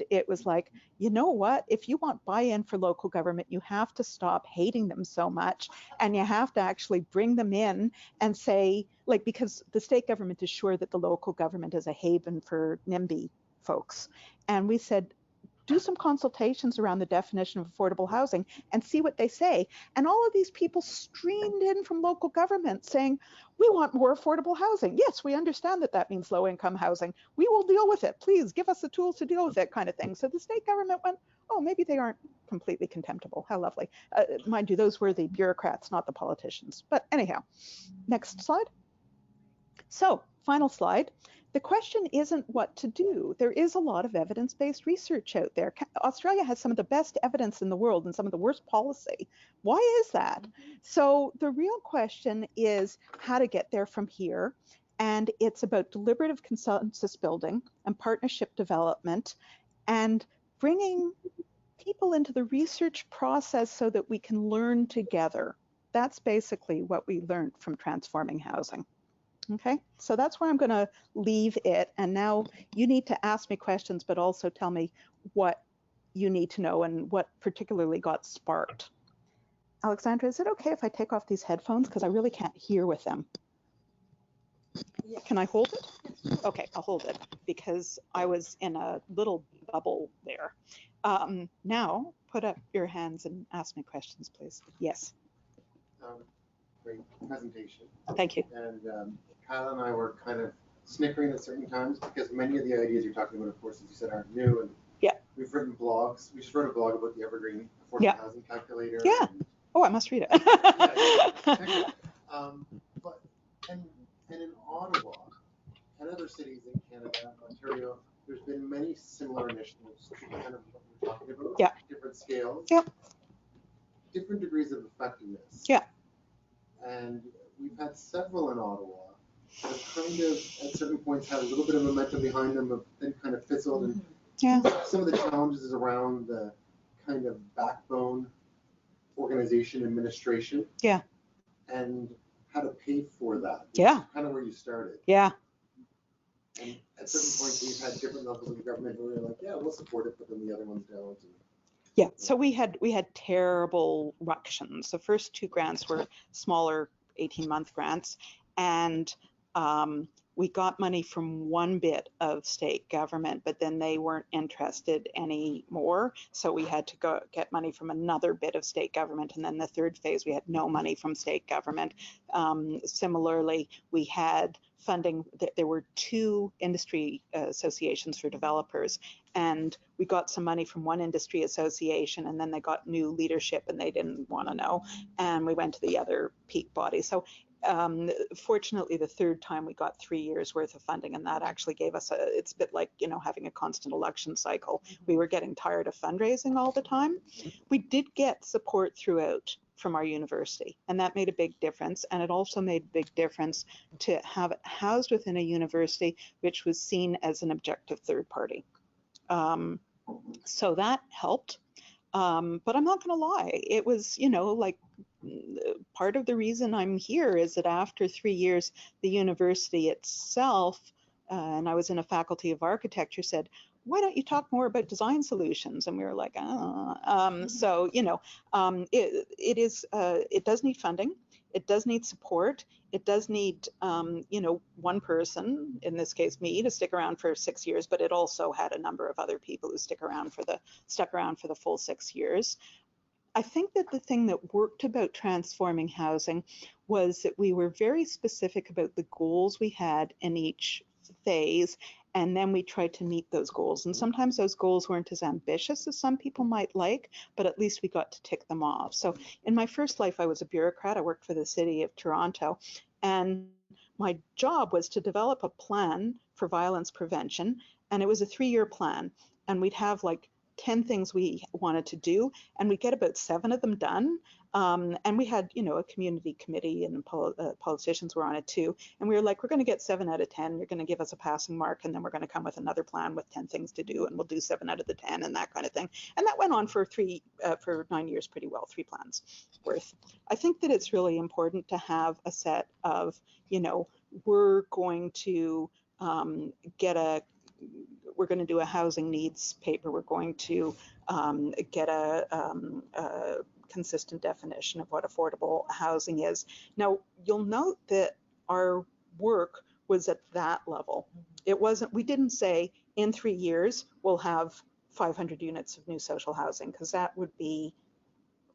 it was like, you know what? If you want buy-in for local government, you have to stop hating them so much, and you have to actually bring them in and say, like, because the state government is sure that the local government is a haven for NIMBY folks. And we said, do some consultations around the definition of affordable housing and see what they say. And all of these people streamed in from local government saying, we want more affordable housing. Yes, we understand that means low income housing. We will deal with it. Please give us the tools to deal with it, kind of thing. So the state government went, oh, maybe they aren't completely contemptible. How lovely. Mind you, those were the bureaucrats, not the politicians. But anyhow, next slide. So final slide. The question isn't what to do. There is a lot of evidence-based research out there. Australia has some of the best evidence in the world and some of the worst policy. Why is that? So the real question is how to get there from here. And it's about deliberative consensus building and partnership development and bringing people into the research process so that we can learn together. That's basically what we learned from transforming housing. Okay, so that's where I'm going to leave it. And now you need to ask me questions, but also tell me what you need to know and what particularly got sparked. Alexandra, is it okay if I take off these headphones? Because I really can't hear with them. Yeah. Can I hold it? Okay, I'll hold it because I was in a little bubble there. Now, put up your hands and ask me questions, please. Yes. Great presentation. Thank you. And Kyle and I were kind of snickering at certain times because many of the ideas you're talking about, of course, as you said, aren't new. And yeah, we've written blogs. We just wrote a blog about the Evergreen Affordable Housing Calculator. Yeah. And, oh, I must read it. And in Ottawa and other cities in Canada, Ontario, there's been many similar initiatives to kind of what we're talking about. Yeah. Different scales. Yeah. Different degrees of effectiveness. Yeah. And we've had several in Ottawa that have kind of, at certain points, had a little bit of momentum behind them, but then kind of fizzled. And some of the challenges is around the kind of backbone organization administration. Yeah. And how to pay for that. Yeah. Kind of where you started. Yeah. And at certain points, we've had different levels of the government where we're like, yeah, we'll support it, but then the other ones don't. Yeah, so we had terrible ructions. The first two grants were smaller 18-month grants, and we got money from one bit of state government, but then they weren't interested anymore. So we had to go get money from another bit of state government. And then the third phase, we had no money from state government. Similarly, we had funding. There were two industry associations for developers, and we got some money from one industry association, and then they got new leadership and they didn't want to know. And we went to the other peak body. So fortunately, the third time we got 3 years worth of funding, and that actually gave us it's a bit like, having a constant election cycle. We were getting tired of fundraising all the time. We did get support throughout from our university, and that made a big difference. And it also made a big difference to have it housed within a university which was seen as an objective third party. So that helped. But I'm not going to lie, it was, like, part of the reason I'm here is that after 3 years, the university itself, and I was in a faculty of architecture, said, why don't you talk more about design solutions? And we were like, so, it does need funding. It does need support. It does need, one person, in this case me, to stick around for 6 years, but it also had a number of other people who stuck around for the full 6 years. I think that the thing that worked about transforming housing was that we were very specific about the goals we had in each phase, and then we tried to meet those goals. And sometimes those goals weren't as ambitious as some people might like, but at least we got to tick them off. So in my first life, I was a bureaucrat. I worked for the city of Toronto, and my job was to develop a plan for violence prevention, and it was a 3-year plan, and we'd have like 10 things we wanted to do, and we'd get about 7 of them done. And we had, a community committee, and politicians were on it too. And we were like, we're going to get 7 out of 10. You're going to give us a passing mark, and then we're going to come with another plan with 10 things to do, and we'll do 7 out of the 10 and that kind of thing. And that went on for 9 years pretty well, 3 plans worth. I think that it's really important to have a set of, we're going to we're going to do a housing needs paper. We're going to get a consistent definition of what affordable housing is. Now, you'll note that our work was at that level. It wasn't, we didn't say in 3 years, we'll have 500 units of new social housing, because that would be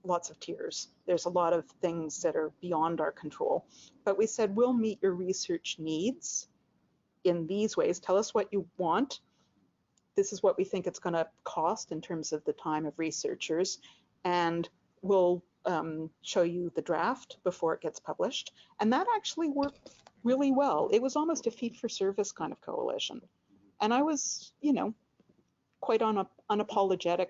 lots of tears. There's a lot of things that are beyond our control. But we said, we'll meet your research needs in these ways. Tell us what you want. This is what we think it's going to cost in terms of the time of researchers, and we'll show you the draft before it gets published. And that actually worked really well. It was almost a fee-for-service kind of coalition. And I was, quite unapologetic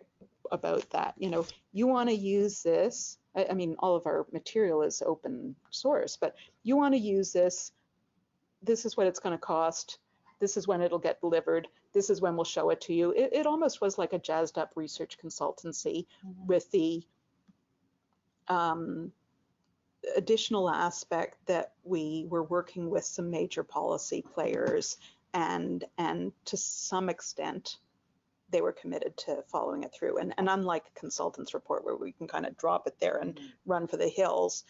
about that. You want to use this. I mean, all of our material is open source, but you want to use this. This is what it's going to cost. This is when it'll get delivered. This is when we'll show it to you. It almost was like a jazzed up research consultancy with the additional aspect that we were working with some major policy players, and to some extent they were committed to following it through. And unlike a consultant's report where we can kind of drop it there and run for the hills,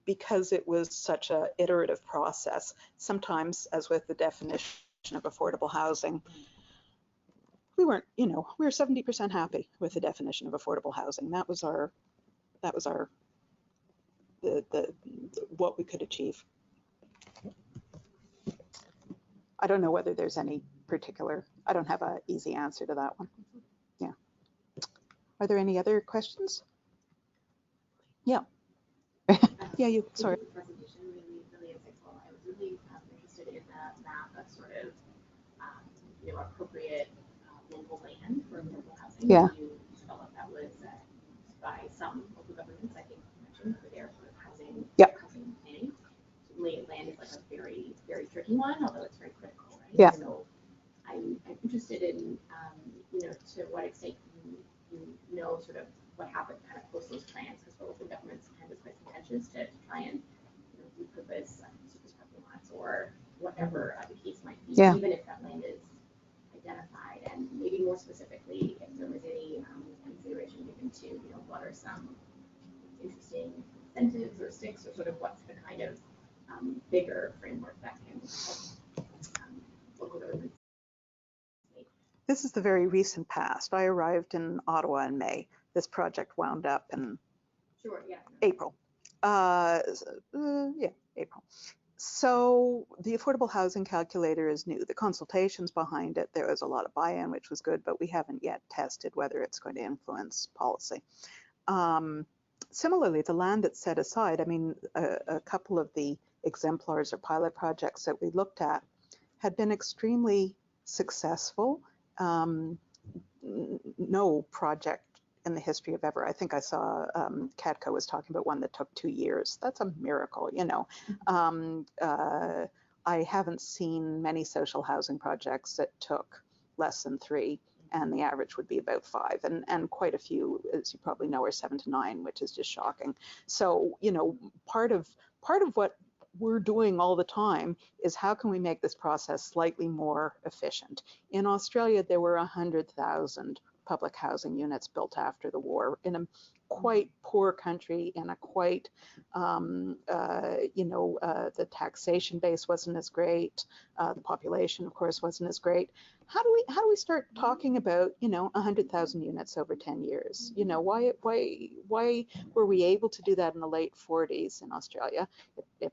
because it was such a iterative process, sometimes, as with the definition of affordable housing, we weren't, we were 70% happy with the definition of affordable housing. That was our what we could achieve. I don't know whether there's any particular, I don't have an easy answer to that one. Yeah. Are there any other questions? Yeah. Yeah, you, sorry. The presentation really insightful. I was really interested in the map of sort of, appropriate local land for affordable housing. Yeah. You felt that was by some local governments, I think you mentioned, for their sort of housing, yep. housing planning. Land is like a very, very tricky one, although it's very critical, right? Yeah. So I'm interested in, to what extent you know sort of what happened kind of post those plans, because for local governments sometimes it's quite contentious to try and repurpose surface parking lots or whatever the case might be, yeah. even if that land is identified, and maybe more specifically if there was any consideration given to what are some interesting incentives or sticks, or sort of what's the kind of bigger framework that can help local governments. This is the very recent past. I arrived in Ottawa in May. This project wound up in April. April. So the affordable housing calculator is new. The consultations behind it, there was a lot of buy-in, which was good, but we haven't yet tested whether it's going to influence policy. Similarly, the land that's set aside, I mean, a couple of the exemplars or pilot projects that we looked at had been extremely successful. No project in the history of ever. I think I saw Cadco was talking about one that took 2 years. That's a miracle, I haven't seen many social housing projects that took less than 3, and the average would be about 5, and quite a few, as you probably know, are 7 to 9, which is just shocking. So, part of what we're doing all the time is how can we make this process slightly more efficient. In Australia, there were 100,000 public housing units built after the war in a quite poor country, in a quite, the taxation base wasn't as great, the population, of course, wasn't as great. How do we start talking about 100,000 units over 10 years? Why were we able to do that in the late 40s in Australia? It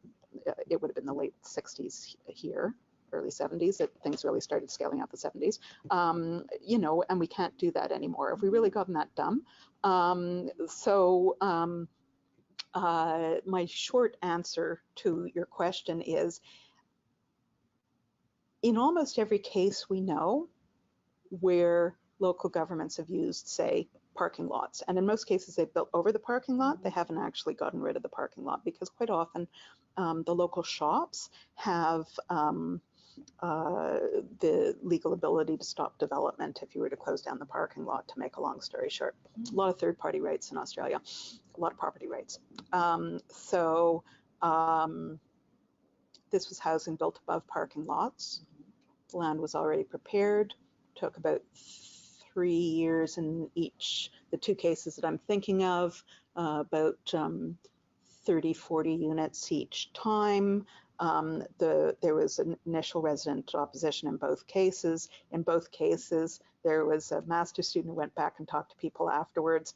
would have been the late 60s here, early 70s, that things really started scaling out the 70s, and we can't do that anymore. Have we really gotten that dumb? My short answer to your question is, in almost every case we know where local governments have used, say, parking lots, and in most cases they've built over the parking lot, they haven't actually gotten rid of the parking lot, because quite often the local shops have the legal ability to stop development if you were to close down the parking lot, to make a long story short. A lot of third-party rights in Australia, a lot of property rights. This was housing built above parking lots. The land was already prepared, took about 3 years in each, the 2 cases that I'm thinking of, about 30, 40 units each time. There was an initial resident opposition in both cases. In both cases, there was a master's student who went back and talked to people afterwards.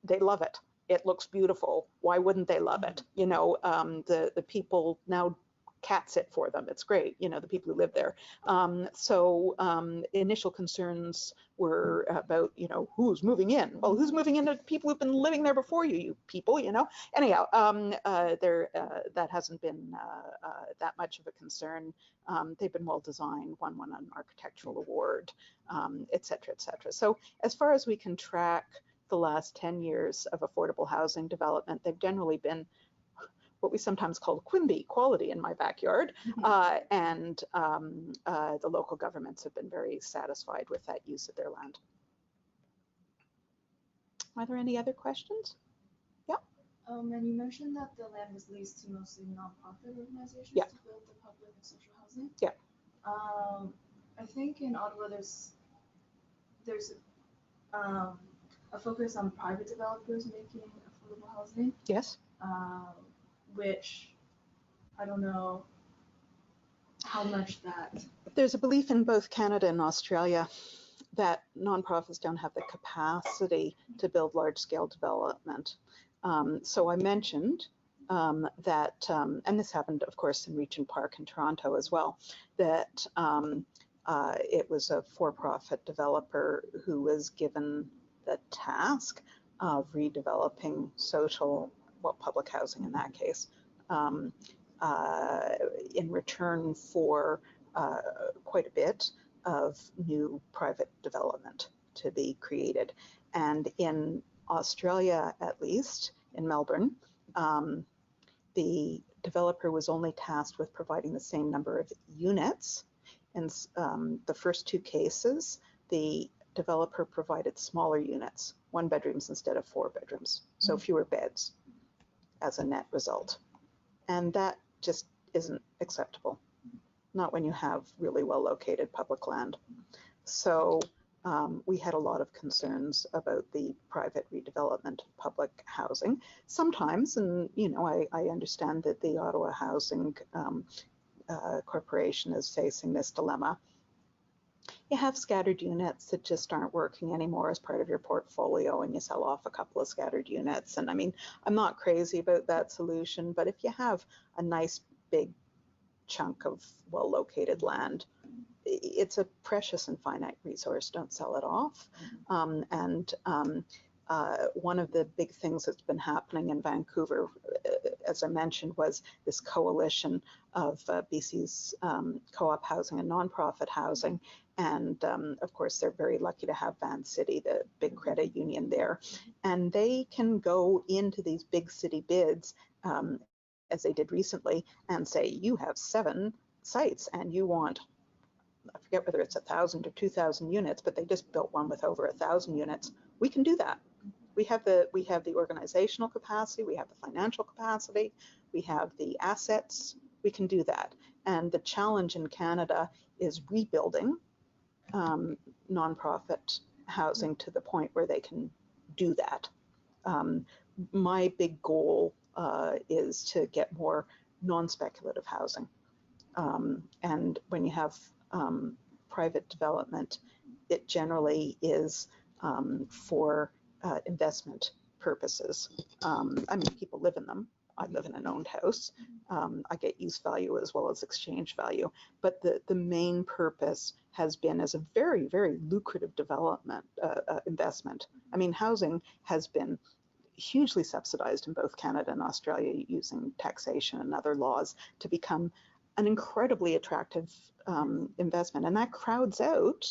They love it. It looks beautiful. Why wouldn't they love it? The people now cat sit for them. It's great, the people who live there. Initial concerns were about, who's moving in? Well, who's moving in? People who've been living there before you people, Anyhow, that hasn't been that much of a concern. They've been well designed, won an architectural award, et cetera, et cetera. So as far as we can track the last 10 years of affordable housing development, they've generally been what we sometimes call Quimby quality in my backyard, and the local governments have been very satisfied with that use of their land. Are there any other questions? Yeah. And you mentioned that the land was leased to mostly nonprofit organizations Yeah. to build the public and social housing. Yeah. I think in Ottawa there's a focus on private developers making affordable housing. Yes. Which I don't know how much that. There's a belief in both Canada and Australia that nonprofits don't have the capacity to build large-scale development. So I mentioned that, and this happened, of course, in Regent Park in Toronto as well, that it was a for-profit developer who was given the task of redeveloping public housing in that case, in return for quite a bit of new private development to be created. And in Australia, at least, in Melbourne, the developer was only tasked with providing the same number of units. In the first two cases, the developer provided smaller units, 1 bedrooms instead of 4 bedrooms, so fewer beds as a net result. And that just isn't acceptable, not when you have really well-located public land. So we had a lot of concerns about the private redevelopment of public housing. Sometimes, and you know, I understand that the Ottawa Housing Corporation is facing this dilemma. You have scattered units that just aren't working anymore as part of your portfolio, and you sell off a couple of scattered units. And I mean, I'm not crazy about that solution, but if you have a nice big chunk of well-located land, it's a precious and finite resource. Don't sell it off. One of the big things that's been happening in Vancouver, as I mentioned, was this coalition of BC's co-op housing and nonprofit housing. And of course, they're very lucky to have Van City, the big credit union there. And they can go into these big city bids, as they did recently, and say, you have 7 sites and you want, I forget whether it's 1,000 or 2,000 units, but they just built one with over 1,000 units. We can do that. We have the organizational capacity, we have the financial capacity, we have the assets, we can do that. And the challenge in Canada is rebuilding nonprofit housing to the point where they can do that. My big goal is to get more non-speculative housing. And when you have private development, it generally is for investment purposes. I mean, people live in them. I live in an owned house. I get use value as well as exchange value. But the main purpose has been as a very, very lucrative development investment. I mean, housing has been hugely subsidized in both Canada and Australia using taxation and other laws to become an incredibly attractive investment. And that crowds out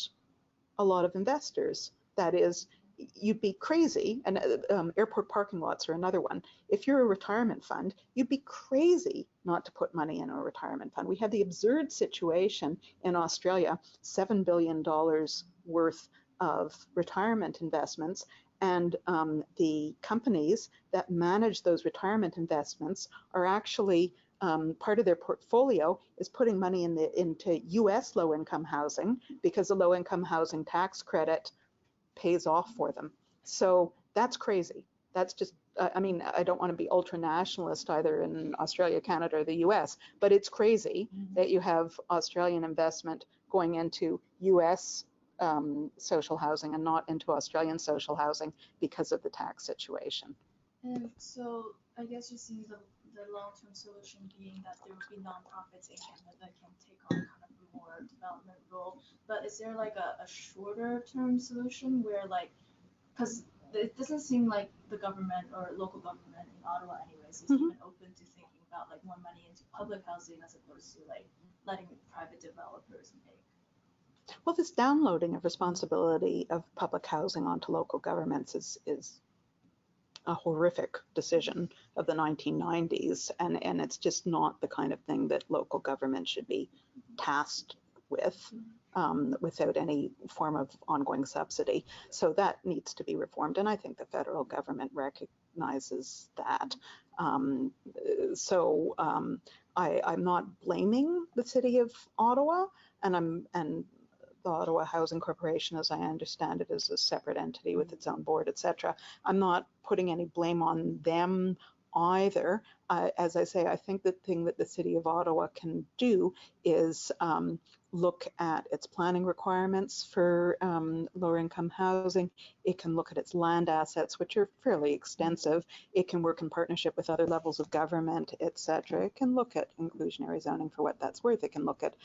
a lot of investors. That is, you'd be crazy, and airport parking lots are another one. If you're a retirement fund, you'd be crazy not to put money in a retirement fund. We have the absurd situation in Australia, $7 billion worth of retirement investments, and the companies that manage those retirement investments are actually part of their portfolio is putting money into US low-income housing because the low-income housing tax credit pays off for them. So that's crazy. That's just, I mean, I don't want to be ultra nationalist either in Australia, Canada, or the US, but it's crazy that you have Australian investment going into US social housing and not into Australian social housing because of the tax situation. And so I guess you see the long-term solution being that there would be nonprofits in Canada that can take on kind of a more development role. But is there like a shorter term solution where like, because it doesn't seem like the government or local government in Ottawa anyways is even open to thinking about like more money into public housing as opposed to like letting private developers make. Well, this downloading of responsibility of public housing onto local governments is a horrific decision of the 1990s, and it's just not the kind of thing that local government should be tasked with. without any form of ongoing subsidy. So that needs to be reformed, and I think the federal government recognizes that. I'm not blaming the City of Ottawa, and the Ottawa Housing Corporation, as I understand it, is a separate entity with its own board, etc. I'm not putting any blame on them either. As I say, I think the thing that the City of Ottawa can do is look at its planning requirements for lower income housing. It can look at its land assets, which are fairly extensive. It can work in partnership with other levels of government, etc. It can look at inclusionary zoning for what that's worth. It can look at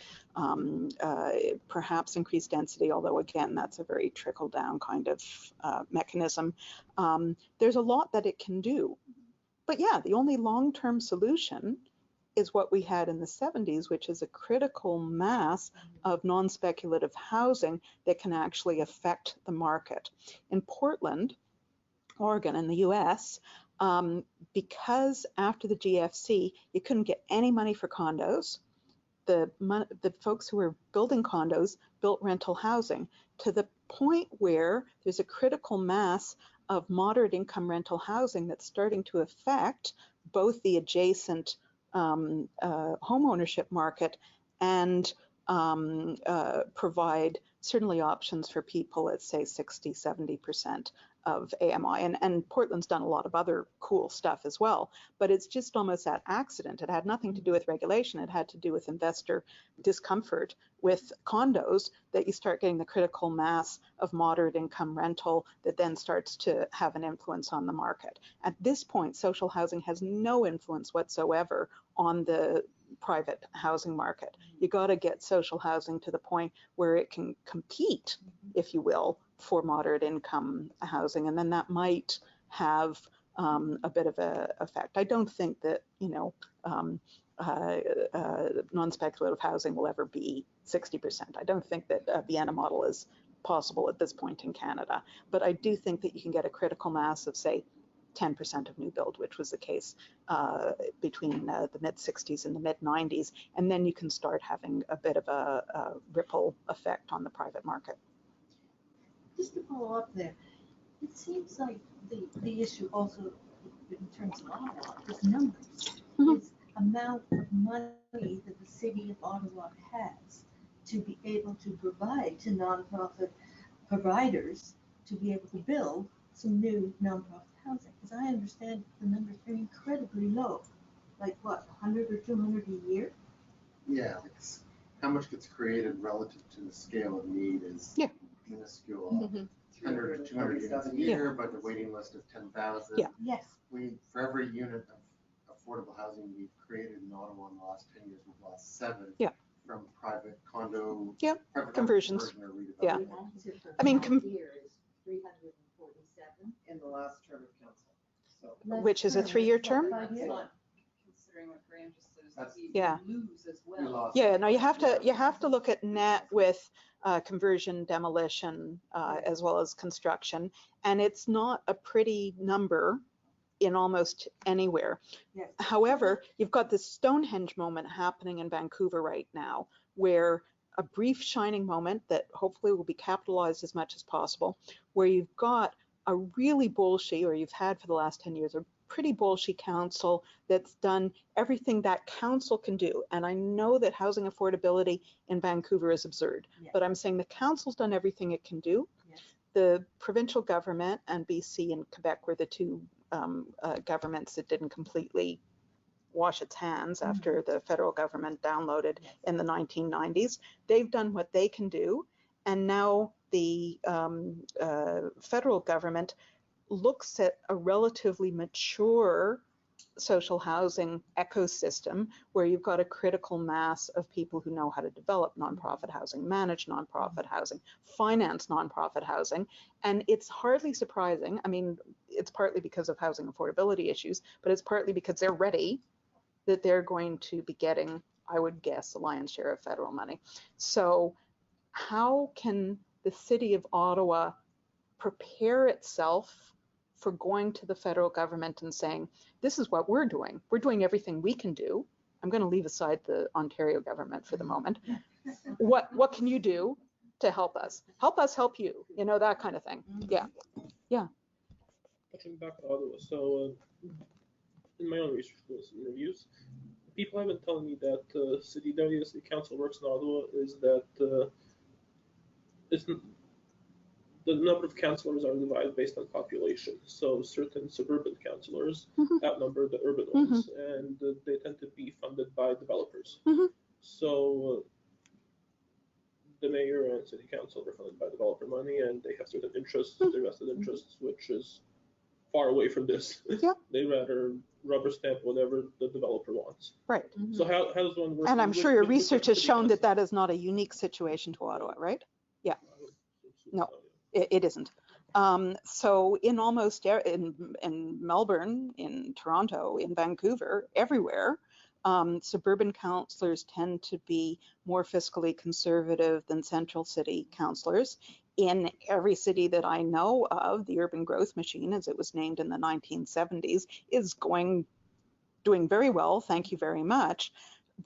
perhaps increased density, although again, that's a very trickle down kind of mechanism. There's a lot that it can do. But yeah, the only long-term solution is what we had in the 70s, which is a critical mass of non-speculative housing that can actually affect the market. In Portland, Oregon, in the US, because after the GFC, you couldn't get any money for condos, the folks who were building condos built rental housing to the point where there's a critical mass of moderate income rental housing that's starting to affect both the adjacent home ownership market and provide certainly options for people at say 60, 70% of AMI. And Portland's done a lot of other cool stuff as well, but it's just almost that accident. It had nothing to do with regulation. It had to do with investor discomfort with condos that you start getting the critical mass of moderate income rental that then starts to have an influence on the market. At this point, social housing has no influence whatsoever on the private housing market. You got to get social housing to the point where it can compete, if you will, for moderate income housing, and then that might have a bit of an effect. I don't think that, you know, non-speculative housing will ever be 60%. I don't think that a Vienna model is possible at this point in Canada, but I do think that you can get a critical mass of, say, 10% of new build, which was the case between the mid-60s and the mid-90s, and then you can start having a bit of a ripple effect on the private market. Just to follow up there, it seems like the issue also in terms of Ottawa is numbers. Is amount of money that the City of Ottawa has to be able to provide to nonprofit providers to be able to build some new nonprofit housing. Because I understand the numbers are incredibly low, like what, 100 or 200 a year? Yeah, it's how much gets created relative to the scale of need is minuscule. 100 or 200 units a year, but the waiting list of 10,000. Yeah. Yes. For every unit of affordable housing we've created in Ottawa in the last 10 years, we've lost 7 from private condo private conversions. Conversion or redevelopment. Yeah. I mean, years, 347 in the last term of council. So which is a 3-year term? that's not considering what Graham just said, is Yeah. we lose as well. Yeah, no, you have to look at net with conversion, demolition, as well as construction, and it's not a pretty number in almost anywhere. Yes. However, you've got this Stonehenge moment happening in Vancouver right now, where a brief shining moment that hopefully will be capitalized as much as possible, where you've got a really bullshit, or you've had for the last 10 years, a pretty bullshit council that's done everything that council can do. And I know that housing affordability in Vancouver is absurd, but I'm saying the council's done everything it can do. Yes. The provincial government and BC and Quebec were the two governments that didn't completely wash its hands after the federal government downloaded in the 1990s. They've done what they can do, and now the federal government looks at a relatively mature social housing ecosystem where you've got a critical mass of people who know how to develop nonprofit housing, manage nonprofit housing, finance nonprofit housing. And it's hardly surprising. I mean, it's partly because of housing affordability issues, but it's partly because they're ready that they're going to be getting, I would guess, the lion's share of federal money. So how can the City of Ottawa prepare itself for going to the federal government and saying, this is what we're doing. We're doing everything we can do. I'm going to leave aside the Ontario government for the moment. what can you do to help us? Help us help you, you know, that kind of thing. Yeah. Touching back to Ottawa, so in my own research and reviews, people have been telling me that the way the city council works in Ottawa is that it's the number of councillors are divided based on population. So certain suburban councillors outnumber the urban ones, and they tend to be funded by developers. So the mayor and city council are funded by developer money, and they have certain interests, their vested interests, which is far away from this. They rather rubber stamp whatever the developer wants. Right. So how does one work? And I'm sure your research has shown that that that is not a unique situation to Ottawa, right? Yeah. No. It isn't. So in almost in Melbourne, in Toronto, in Vancouver, everywhere, suburban councillors tend to be more fiscally conservative than central city councillors. In every city that I know of, the urban growth machine, as it was named in the 1970s, is doing very well. Thank you very much.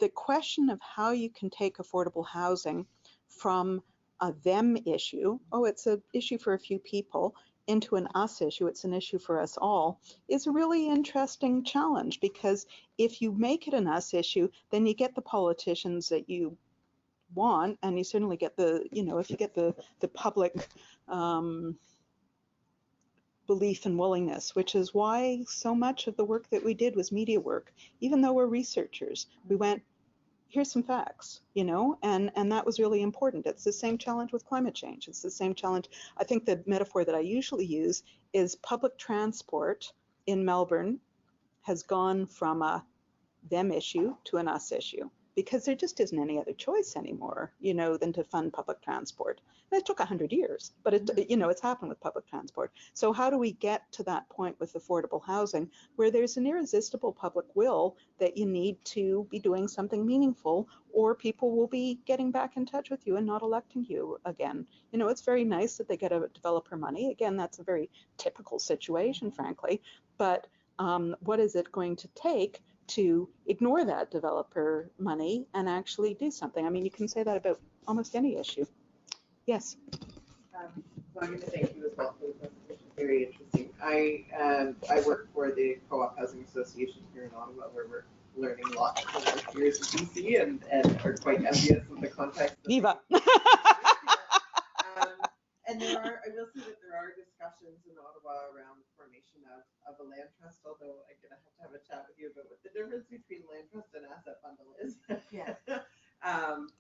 The question of how you can take affordable housing from a them issue, oh, it's an issue for a few people, into an us issue, it's an issue for us all, is a really interesting challenge, because if you make it an us issue, then you get the politicians that you want, and you certainly get the, you know, if you get the public belief and willingness, which is why so much of the work that we did was media work. Even though we're researchers, we went, here's some facts, you know, and that was really important. It's the same challenge with climate change. It's the same challenge. I think the metaphor that I usually use is public transport in Melbourne has gone from a them issue to an us issue, because there just isn't any other choice anymore, you know, than to fund public transport. And it took 100 years, but it, you know, it's happened with public transport. So how do we get to that point with affordable housing where there's an irresistible public will that you need to be doing something meaningful, or people will be getting back in touch with you and not electing you again? You know, it's very nice that they get a developer money. Again, that's a very typical situation, frankly, but what is it going to take to ignore that developer money and actually do something? I mean, you can say that about almost any issue. Yes. So I'm going to thank you as well for the presentation. Very interesting. I work for the Co-op Housing Association here in Ottawa, where we're learning lots from our peers in BC and are quite envious of the context. Viva. And there are, I will say that there are discussions in Ottawa around the formation of a land trust, although I'm going to have a chat with you about what the difference between land trust and asset bundle is. Yeah.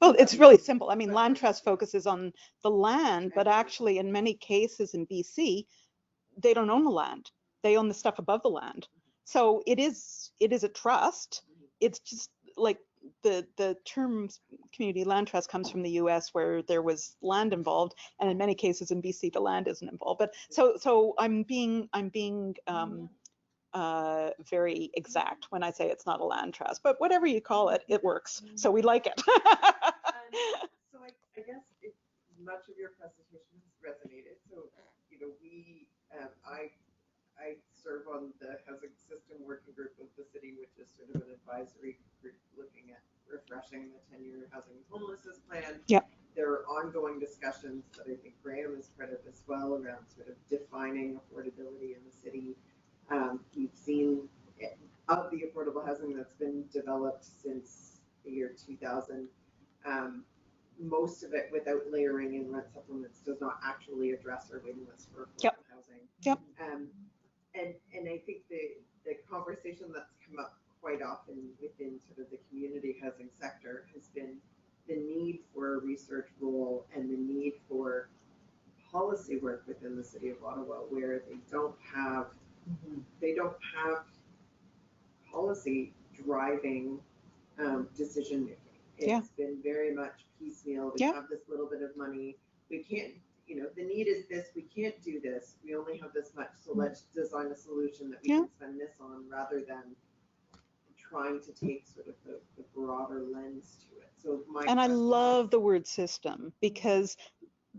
Well, it's really simple. I mean, land trust focuses on the land, but actually in many cases in BC, they don't own the land. They own the stuff above the land. So it is a trust. It's just like the term community land trust comes from the US, where there was land involved, and in many cases in BC the land isn't involved. But so I'm being very exact when I say it's not a land trust, but whatever you call it, it works. So we like it. So I guess much of your presentation has resonated. So, you know, I serve on the housing system working group of the city, which is sort of an advisory group looking at refreshing the 10-year housing and homelessness plan. Yep. There are ongoing discussions that I think Graham is part of as well around sort of defining affordability in the city. We've seen of the affordable housing that's been developed since the year 2000, most of it without layering in rent supplements does not actually address our waiting list for affordable housing. Yep. And I think the conversation that's come up quite often within sort of the community housing sector has been the need for a research role and the need for policy work within the city of Ottawa, where they don't have policy driving decision making. It's been very much piecemeal. We have this little bit of money. We can't, you know, the need is this, we can't do this. We only have this much, so let's design a solution that we can spend this on, rather than trying to take sort of the broader lens to it. So I love the word system, because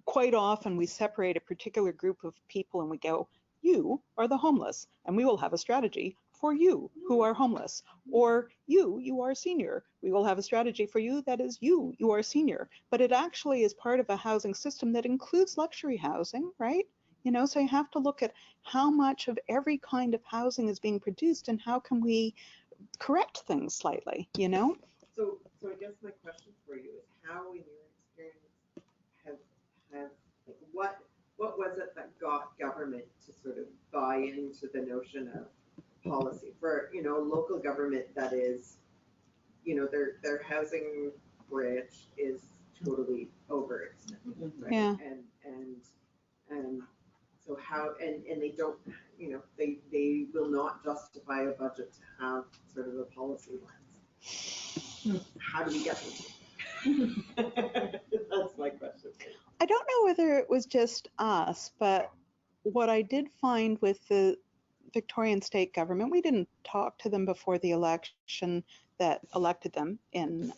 quite often we separate a particular group of people and we go, you are the homeless, and we will have a strategy for you who are homeless, or you are senior. We will have a strategy for you that is you are senior. But it actually is part of a housing system that includes luxury housing, right? You know, so you have to look at how much of every kind of housing is being produced and how can we correct things slightly, you know? So I guess my question for you is how, in your experience, have what was it that got government to sort of buy into the notion of policy for, you know, local government that is, you know, their housing branch is totally overextended, right? Yeah. And so how, and they don't, you know, they will not justify a budget to have sort of a policy lens. How do we get them to? That's my question. I don't know whether it was just us, but what I did find with the Victorian state government, we didn't talk to them before the election that elected them in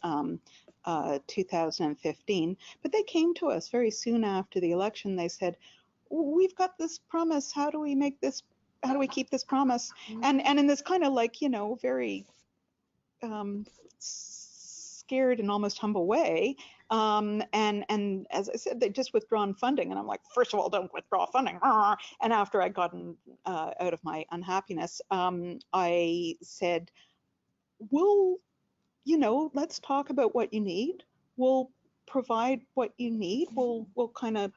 2015, but they came to us very soon after the election. They said, we've got this promise. How do we make this, how do we keep this promise? And in this kind of like, you know, very scared and almost humble way. And as I said, they just withdrawn funding. And I'm like, first of all, don't withdraw funding. And after I'd gotten out of my unhappiness, I said, well, you know, let's talk about what you need. We'll provide what you need. We'll kind of,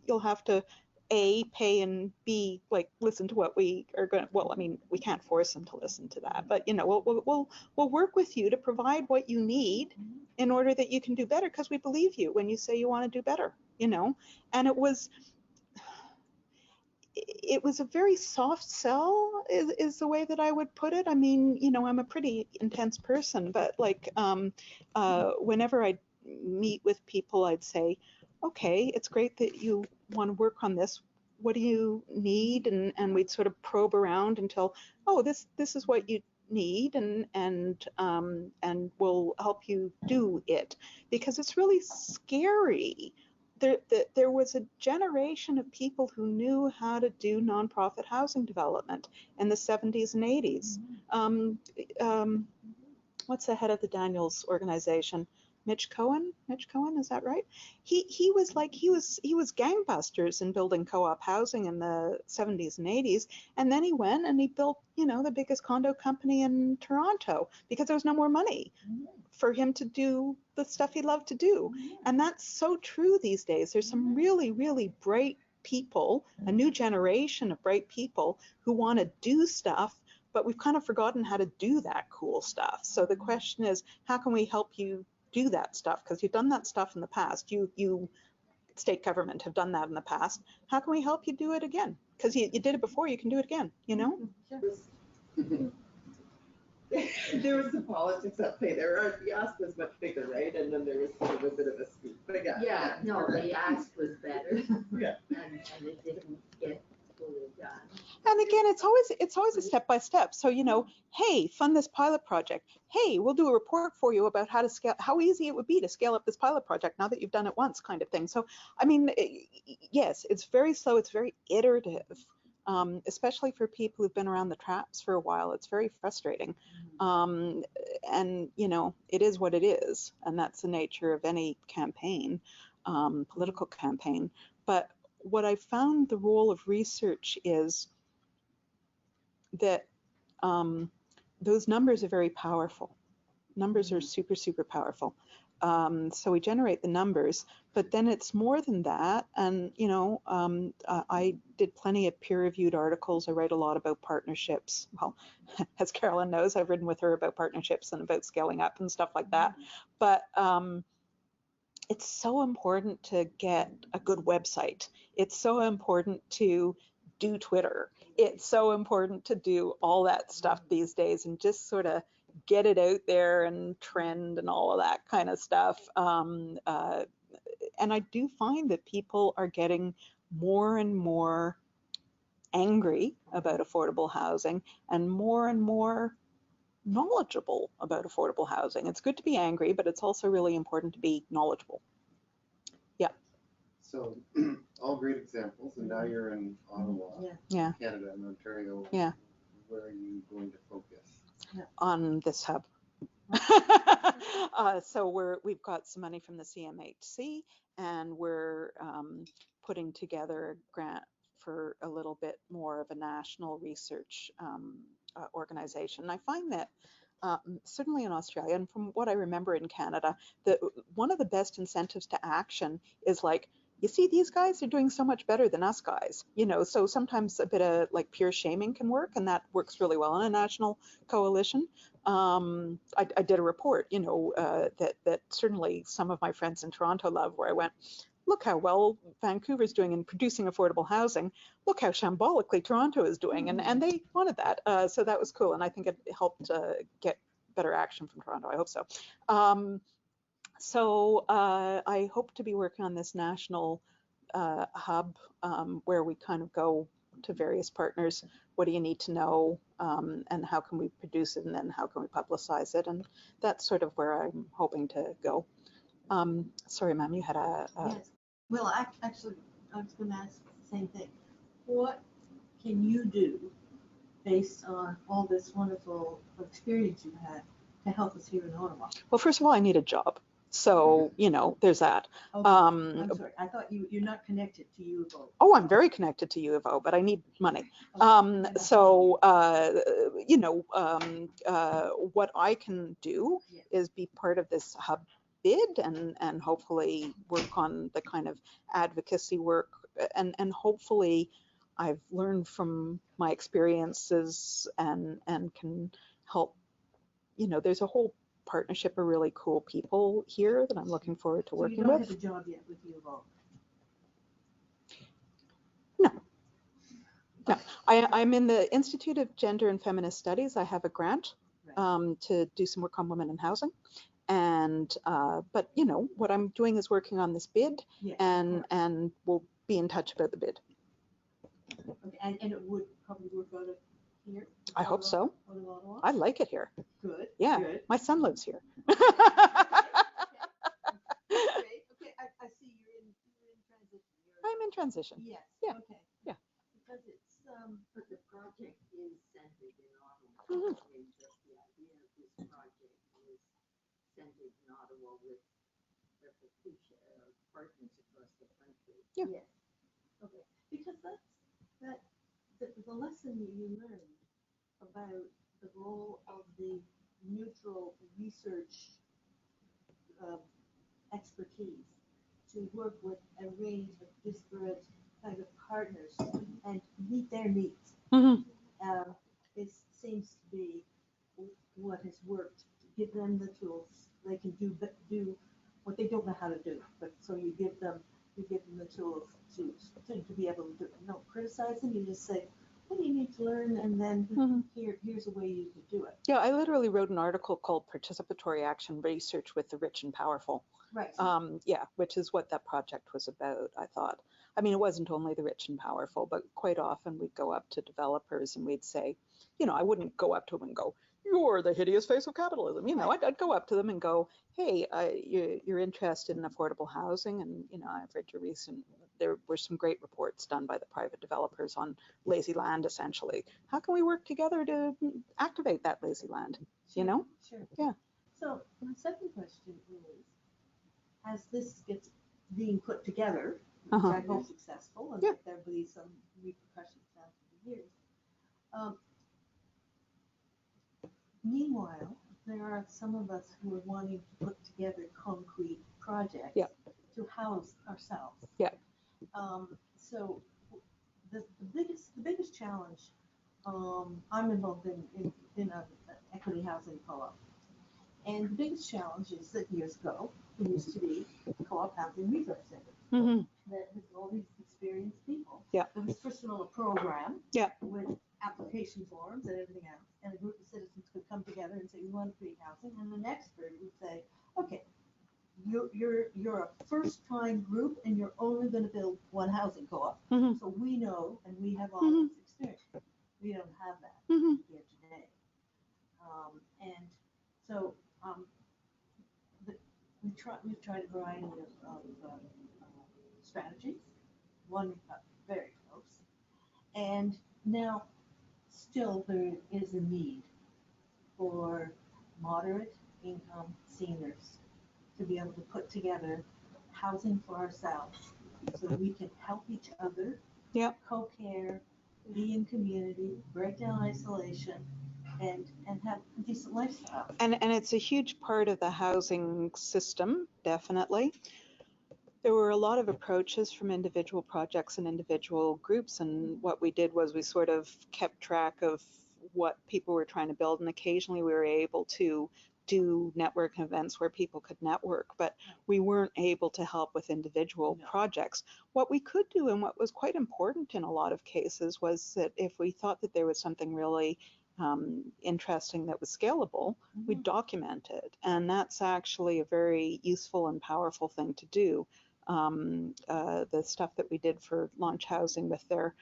you'll have to A, pay, and B, like listen to what we are going to, well, I mean, we can't force them to listen to that, but you know, we'll work with you to provide what you need in order that you can do better, because we believe you when you say you want to do better, you know. And it was a very soft sell is the way that I would put it. I mean, you know, I'm a pretty intense person, but like whenever I meet with people, I'd say, okay, it's great that you want to work on this. What do you need? And we'd sort of probe around until, oh, this is what you need, and we'll help you do it, because it's really scary. There was a generation of people who knew how to do nonprofit housing development in the 70s and 80s. What's the head of the Daniels organization? Mitch Cohen, is that right? He was gangbusters in building co-op housing in the 70s and 80s, and then he went and he built, you know, the biggest condo company in Toronto because there was no more money for him to do the stuff he loved to do. And that's so true these days. There's some really, really bright people, a new generation of bright people who want to do stuff, but we've kind of forgotten how to do that cool stuff. So the question is, how can we help you do that stuff? Because you've done that stuff in the past. You state government have done that in the past. How can we help you do it again? Because you did it before, you can do it again, you know? There was some politics at play there. The ask was much bigger, right? And then there was sort of a bit of a scoop. But yeah, no, the ask was better. Yeah. And it didn't get fully done. And again, it's always a step by step. So, you know, hey, fund this pilot project. Hey, we'll do a report for you about how to scale, how easy it would be to scale up this pilot project now that you've done it once, kind of thing. So, I mean, yes, it's very slow. It's very iterative, especially for people who've been around the traps for a while. It's very frustrating. And, you know, it is what it is. And that's the nature of any campaign, political campaign. But what I found the role of research is that those numbers are very powerful. Numbers are super, super powerful. So we generate the numbers, but then it's more than that. And, you know, I did plenty of peer-reviewed articles. I write a lot about partnerships. Well, as Carolyn knows, I've written with her about partnerships and about scaling up and stuff like that. But it's so important to get a good website. It's so important to do Twitter. It's so important to do all that stuff these days and just sort of get it out there and trend and all of that kind of stuff. And I do find that people are getting more and more angry about affordable housing and more knowledgeable about affordable housing. It's good to be angry, but it's also really important to be knowledgeable. Yeah. So all great examples, and now you're in Ottawa, Yeah. Canada, and Ontario. Yeah. where are you going to focus? On this hub. So we've got some money from the CMHC, and we're putting together a grant for a little bit more of a national research organization. And I find that certainly in Australia, and from what I remember in Canada, that one of the best incentives to action is like, you see, these guys are doing so much better than us guys, you know, so sometimes a bit of like peer shaming can work, and that works really well in a national coalition. I did a report, you know, that certainly some of my friends in Toronto love, where I went, look how well Vancouver's doing in producing affordable housing. Look how shambolically Toronto is doing, and they wanted that, so that was cool, and I think it helped get better action from Toronto. I hope so. So I hope to be working on this national hub where we kind of go to various partners. What do you need to know, and how can we produce it, and then how can we publicize it? And that's sort of where I'm hoping to go. Sorry, ma'am, you had a Yes. Well, actually, I was going to ask the same thing. What can you do based on all this wonderful experience you've had to help us here in Ottawa? Well, first of all, I need a job. So, you know, there's that. Okay. I'm sorry. I thought you're not connected to U of O. Oh, I'm very connected to U of O, but I need money. Okay. So, you know, what I can do is be part of this hub bid, and hopefully work on the kind of advocacy work, and hopefully I've learned from my experiences and can help. You know, there's a whole partnership of really cool people here that I'm looking forward to working with. So you don't have a job yet with U of O? No, I'm in the Institute of Gender and Feminist Studies. I have a grant to do some work on women in housing. And, but you know, what I'm doing is working on this bid, and we'll be in touch about the bid. Okay. And it would probably work out of here? I hope so. I like it here. Good. Yeah, Good. my son lives here. Okay. I see you're in transition. I'm in transition. Yes. Yeah. Okay. Yeah. Because it's But the project is centered in Ottawa. Mhm. I mean, just the idea of this project is centered in Ottawa with the partners across the country. Yeah. Yes. Okay. Because that's the lesson you learned about the role of the neutral research expertise to work with a range of disparate kind of partners and meet their needs. Mm-hmm. It seems to be what has worked to give them the tools they can do what they don't know how to do. But so you give them the tools to be able to do it. Don't criticize them. You just say, what do you need to learn, and then here's a way you can do it. Yeah, I literally wrote an article called Participatory Action Research with the Rich and Powerful. Right. Yeah, which is what that project was about, I thought. I mean, it wasn't only the rich and powerful, but quite often we'd go up to developers and we'd say, you know, I wouldn't go up to them and go, you're the hideous face of capitalism. You know, I'd go up to them and go, hey, you're interested in affordable housing, and, you know, I've read your recent, there were some great reports done by the private developers on lazy land, essentially. How can we work together to activate that lazy land, you know? Sure. Yeah. So my second question is, as this gets being put together, which I hope is successful, and that there'll be some repercussions after the years. Meanwhile, there are some of us who are wanting to put together concrete projects to house ourselves. Yeah. So the biggest challenge, I'm involved in an equity housing co-op. And the biggest challenge is that years ago, there used to be co-op housing resource centers that has all these experienced people. Yeah. It was first of all a program with application forms and everything else. And a group of citizens could come together and say, we want to create housing. And an expert would say, okay, you're a first-time group and you're only going to build one housing co-op. So we know and we have all this experience. We don't have that here today. And so we've tried a variety of strategies. One got very close. And now still there is a need for moderate income seniors to be able to put together housing for ourselves so that we can help each other, co-care, be in community, break down isolation, and have a decent lifestyle. And it's a huge part of the housing system, definitely. There were a lot of approaches from individual projects and individual groups, and what we did was we sort of kept track of what people were trying to build, and occasionally we were able to do network events where people could network, but we weren't able to help with individual projects. What we could do, and what was quite important in a lot of cases, was that if we thought that there was something really interesting that was scalable, we'd document it, and that's actually a very useful and powerful thing to do. The stuff that we did for Launch Housing with their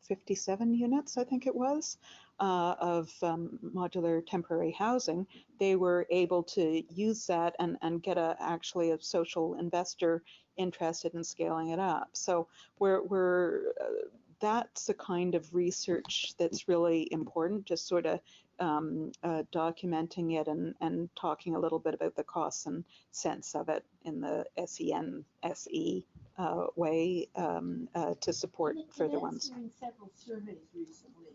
57 units, I think it was, of modular temporary housing, they were able to use that and get actually a social investor interested in scaling it up. So that's the kind of research that's really important, just sort of documenting it and talking a little bit about the costs and sense of it in the SE way to support further ones. I've been answering several surveys recently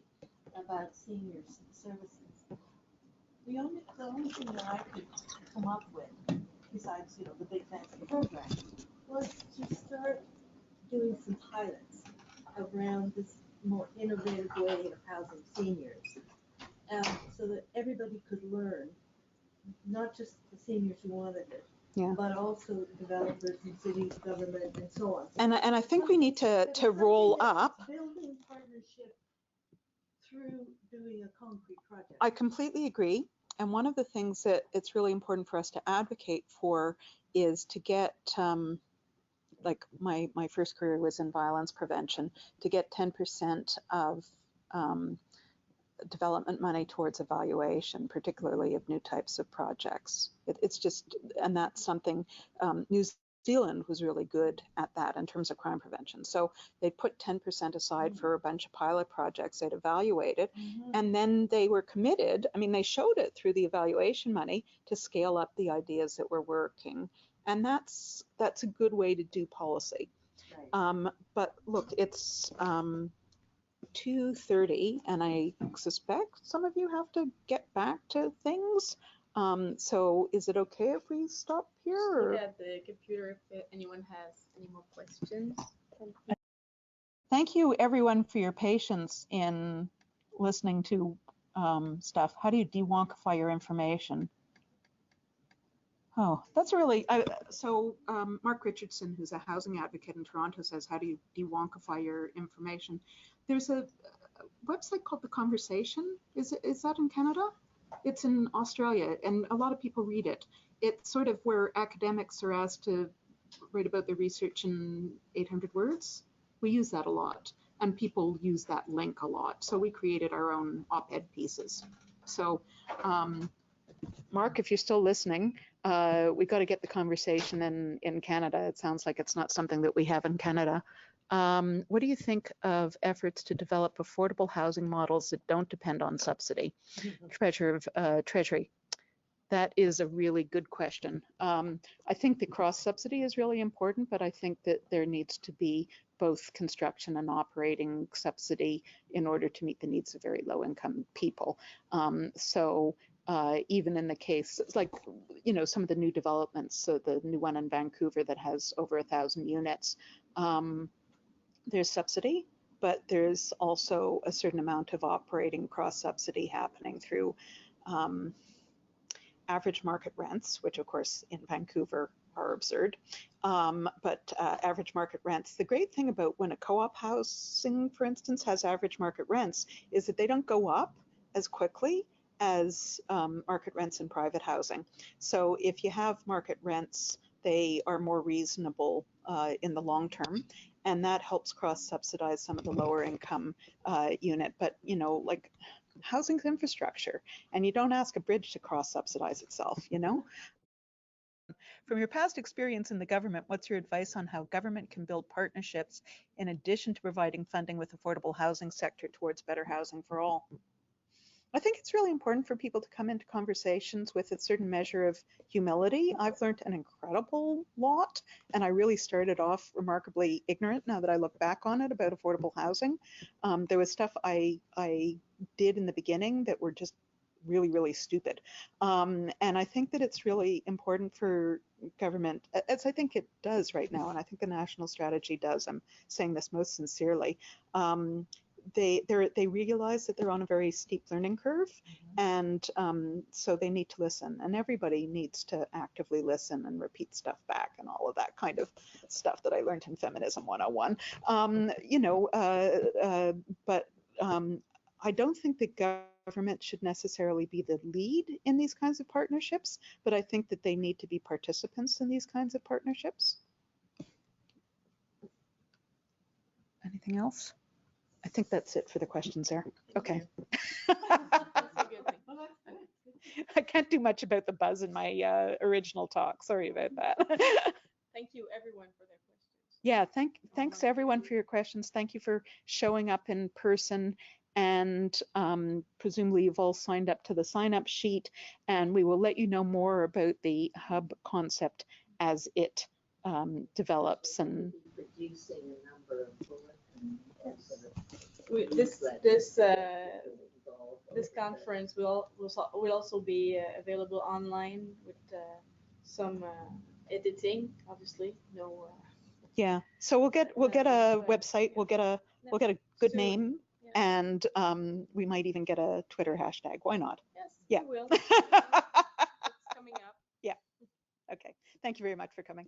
about seniors services. The only thing that I could come up with, besides the big fancy program, was to start doing some pilots around this more innovative way of housing seniors, so that everybody could learn, not just the seniors who wanted it, but also developers and cities, government, and so on. And I think we need to roll up. Building partnership through doing a concrete project. I completely agree. And one of the things that it's really important for us to advocate for is to get, like my first career was in violence prevention, to get 10% of development money towards evaluation, particularly of new types of projects. It's just, and that's something, New Zealand was really good at that in terms of crime prevention. So they put 10% aside for a bunch of pilot projects they'd evaluated, and then they were committed, I mean, they showed it through the evaluation money to scale up the ideas that were working. And that's a good way to do policy. Right. But look, it's 2:30, and I suspect some of you have to get back to things. So is it okay if we stop here? Or? Yeah, the computer, if anyone has any more questions. Thank you everyone for your patience in listening to stuff. How do you de-wonkify your information? Oh, that's really, so Mark Richardson, who's a housing advocate in Toronto, says, how do you de-wonkify your information? There's a website called The Conversation. Is that in Canada? It's in Australia, and a lot of people read it. It's sort of where academics are asked to write about their research in 800 words. We use that a lot, and people use that link a lot. So we created our own op-ed pieces. So Mark, if you're still listening, we got to get The Conversation in Canada. It sounds like it's not something that we have in Canada. What do you think of efforts to develop affordable housing models that don't depend on subsidy? Treasurer of Treasury. That is a really good question. I think the cross-subsidy is really important, but I think that there needs to be both construction and operating subsidy in order to meet the needs of very low-income people. Even in the case, like, some of the new developments, so the new one in Vancouver that has over 1,000 units, there's subsidy, but there's also a certain amount of operating cross-subsidy happening through average market rents, which of course in Vancouver are absurd, but average market rents. The great thing about when a co-op housing, for instance, has average market rents is that they don't go up as quickly as market rents in private housing. So if you have market rents, they are more reasonable in the long term, and that helps cross-subsidize some of the lower income unit. But like housing's infrastructure, and you don't ask a bridge to cross-subsidize itself, From your past experience in the government, what's your advice on how government can build partnerships in addition to providing funding with affordable housing sector towards better housing for all? I think it's really important for people to come into conversations with a certain measure of humility. I've learned an incredible lot, and I really started off remarkably ignorant now that I look back on it about affordable housing. There was stuff I did in the beginning that were just really, really stupid. And I think that it's really important for government, as I think it does right now, and I think the national strategy does, I'm saying this most sincerely, they realize that they're on a very steep learning curve, and so they need to listen, and everybody needs to actively listen and repeat stuff back and all of that kind of stuff that I learned in Feminism 101. But I don't think the government should necessarily be the lead in these kinds of partnerships, but I think that they need to be participants in these kinds of partnerships. Anything else? I think that's it for the questions there. Okay. I can't do much about the buzz in my original talk. Sorry about that. Thank you everyone for their questions. Yeah, thanks everyone for your questions. Thank you for showing up in person, and presumably you've all signed up to the sign-up sheet, and we will let you know more about the hub concept as it develops. And producing a number of bulletins. This conference will also be available online with some editing, obviously. No. Yeah, so we'll get a website. We'll get a good name, and we might even get a Twitter hashtag. Why not? Yes. Yeah. We will. It's coming up. Yeah. Okay. Thank you very much for coming.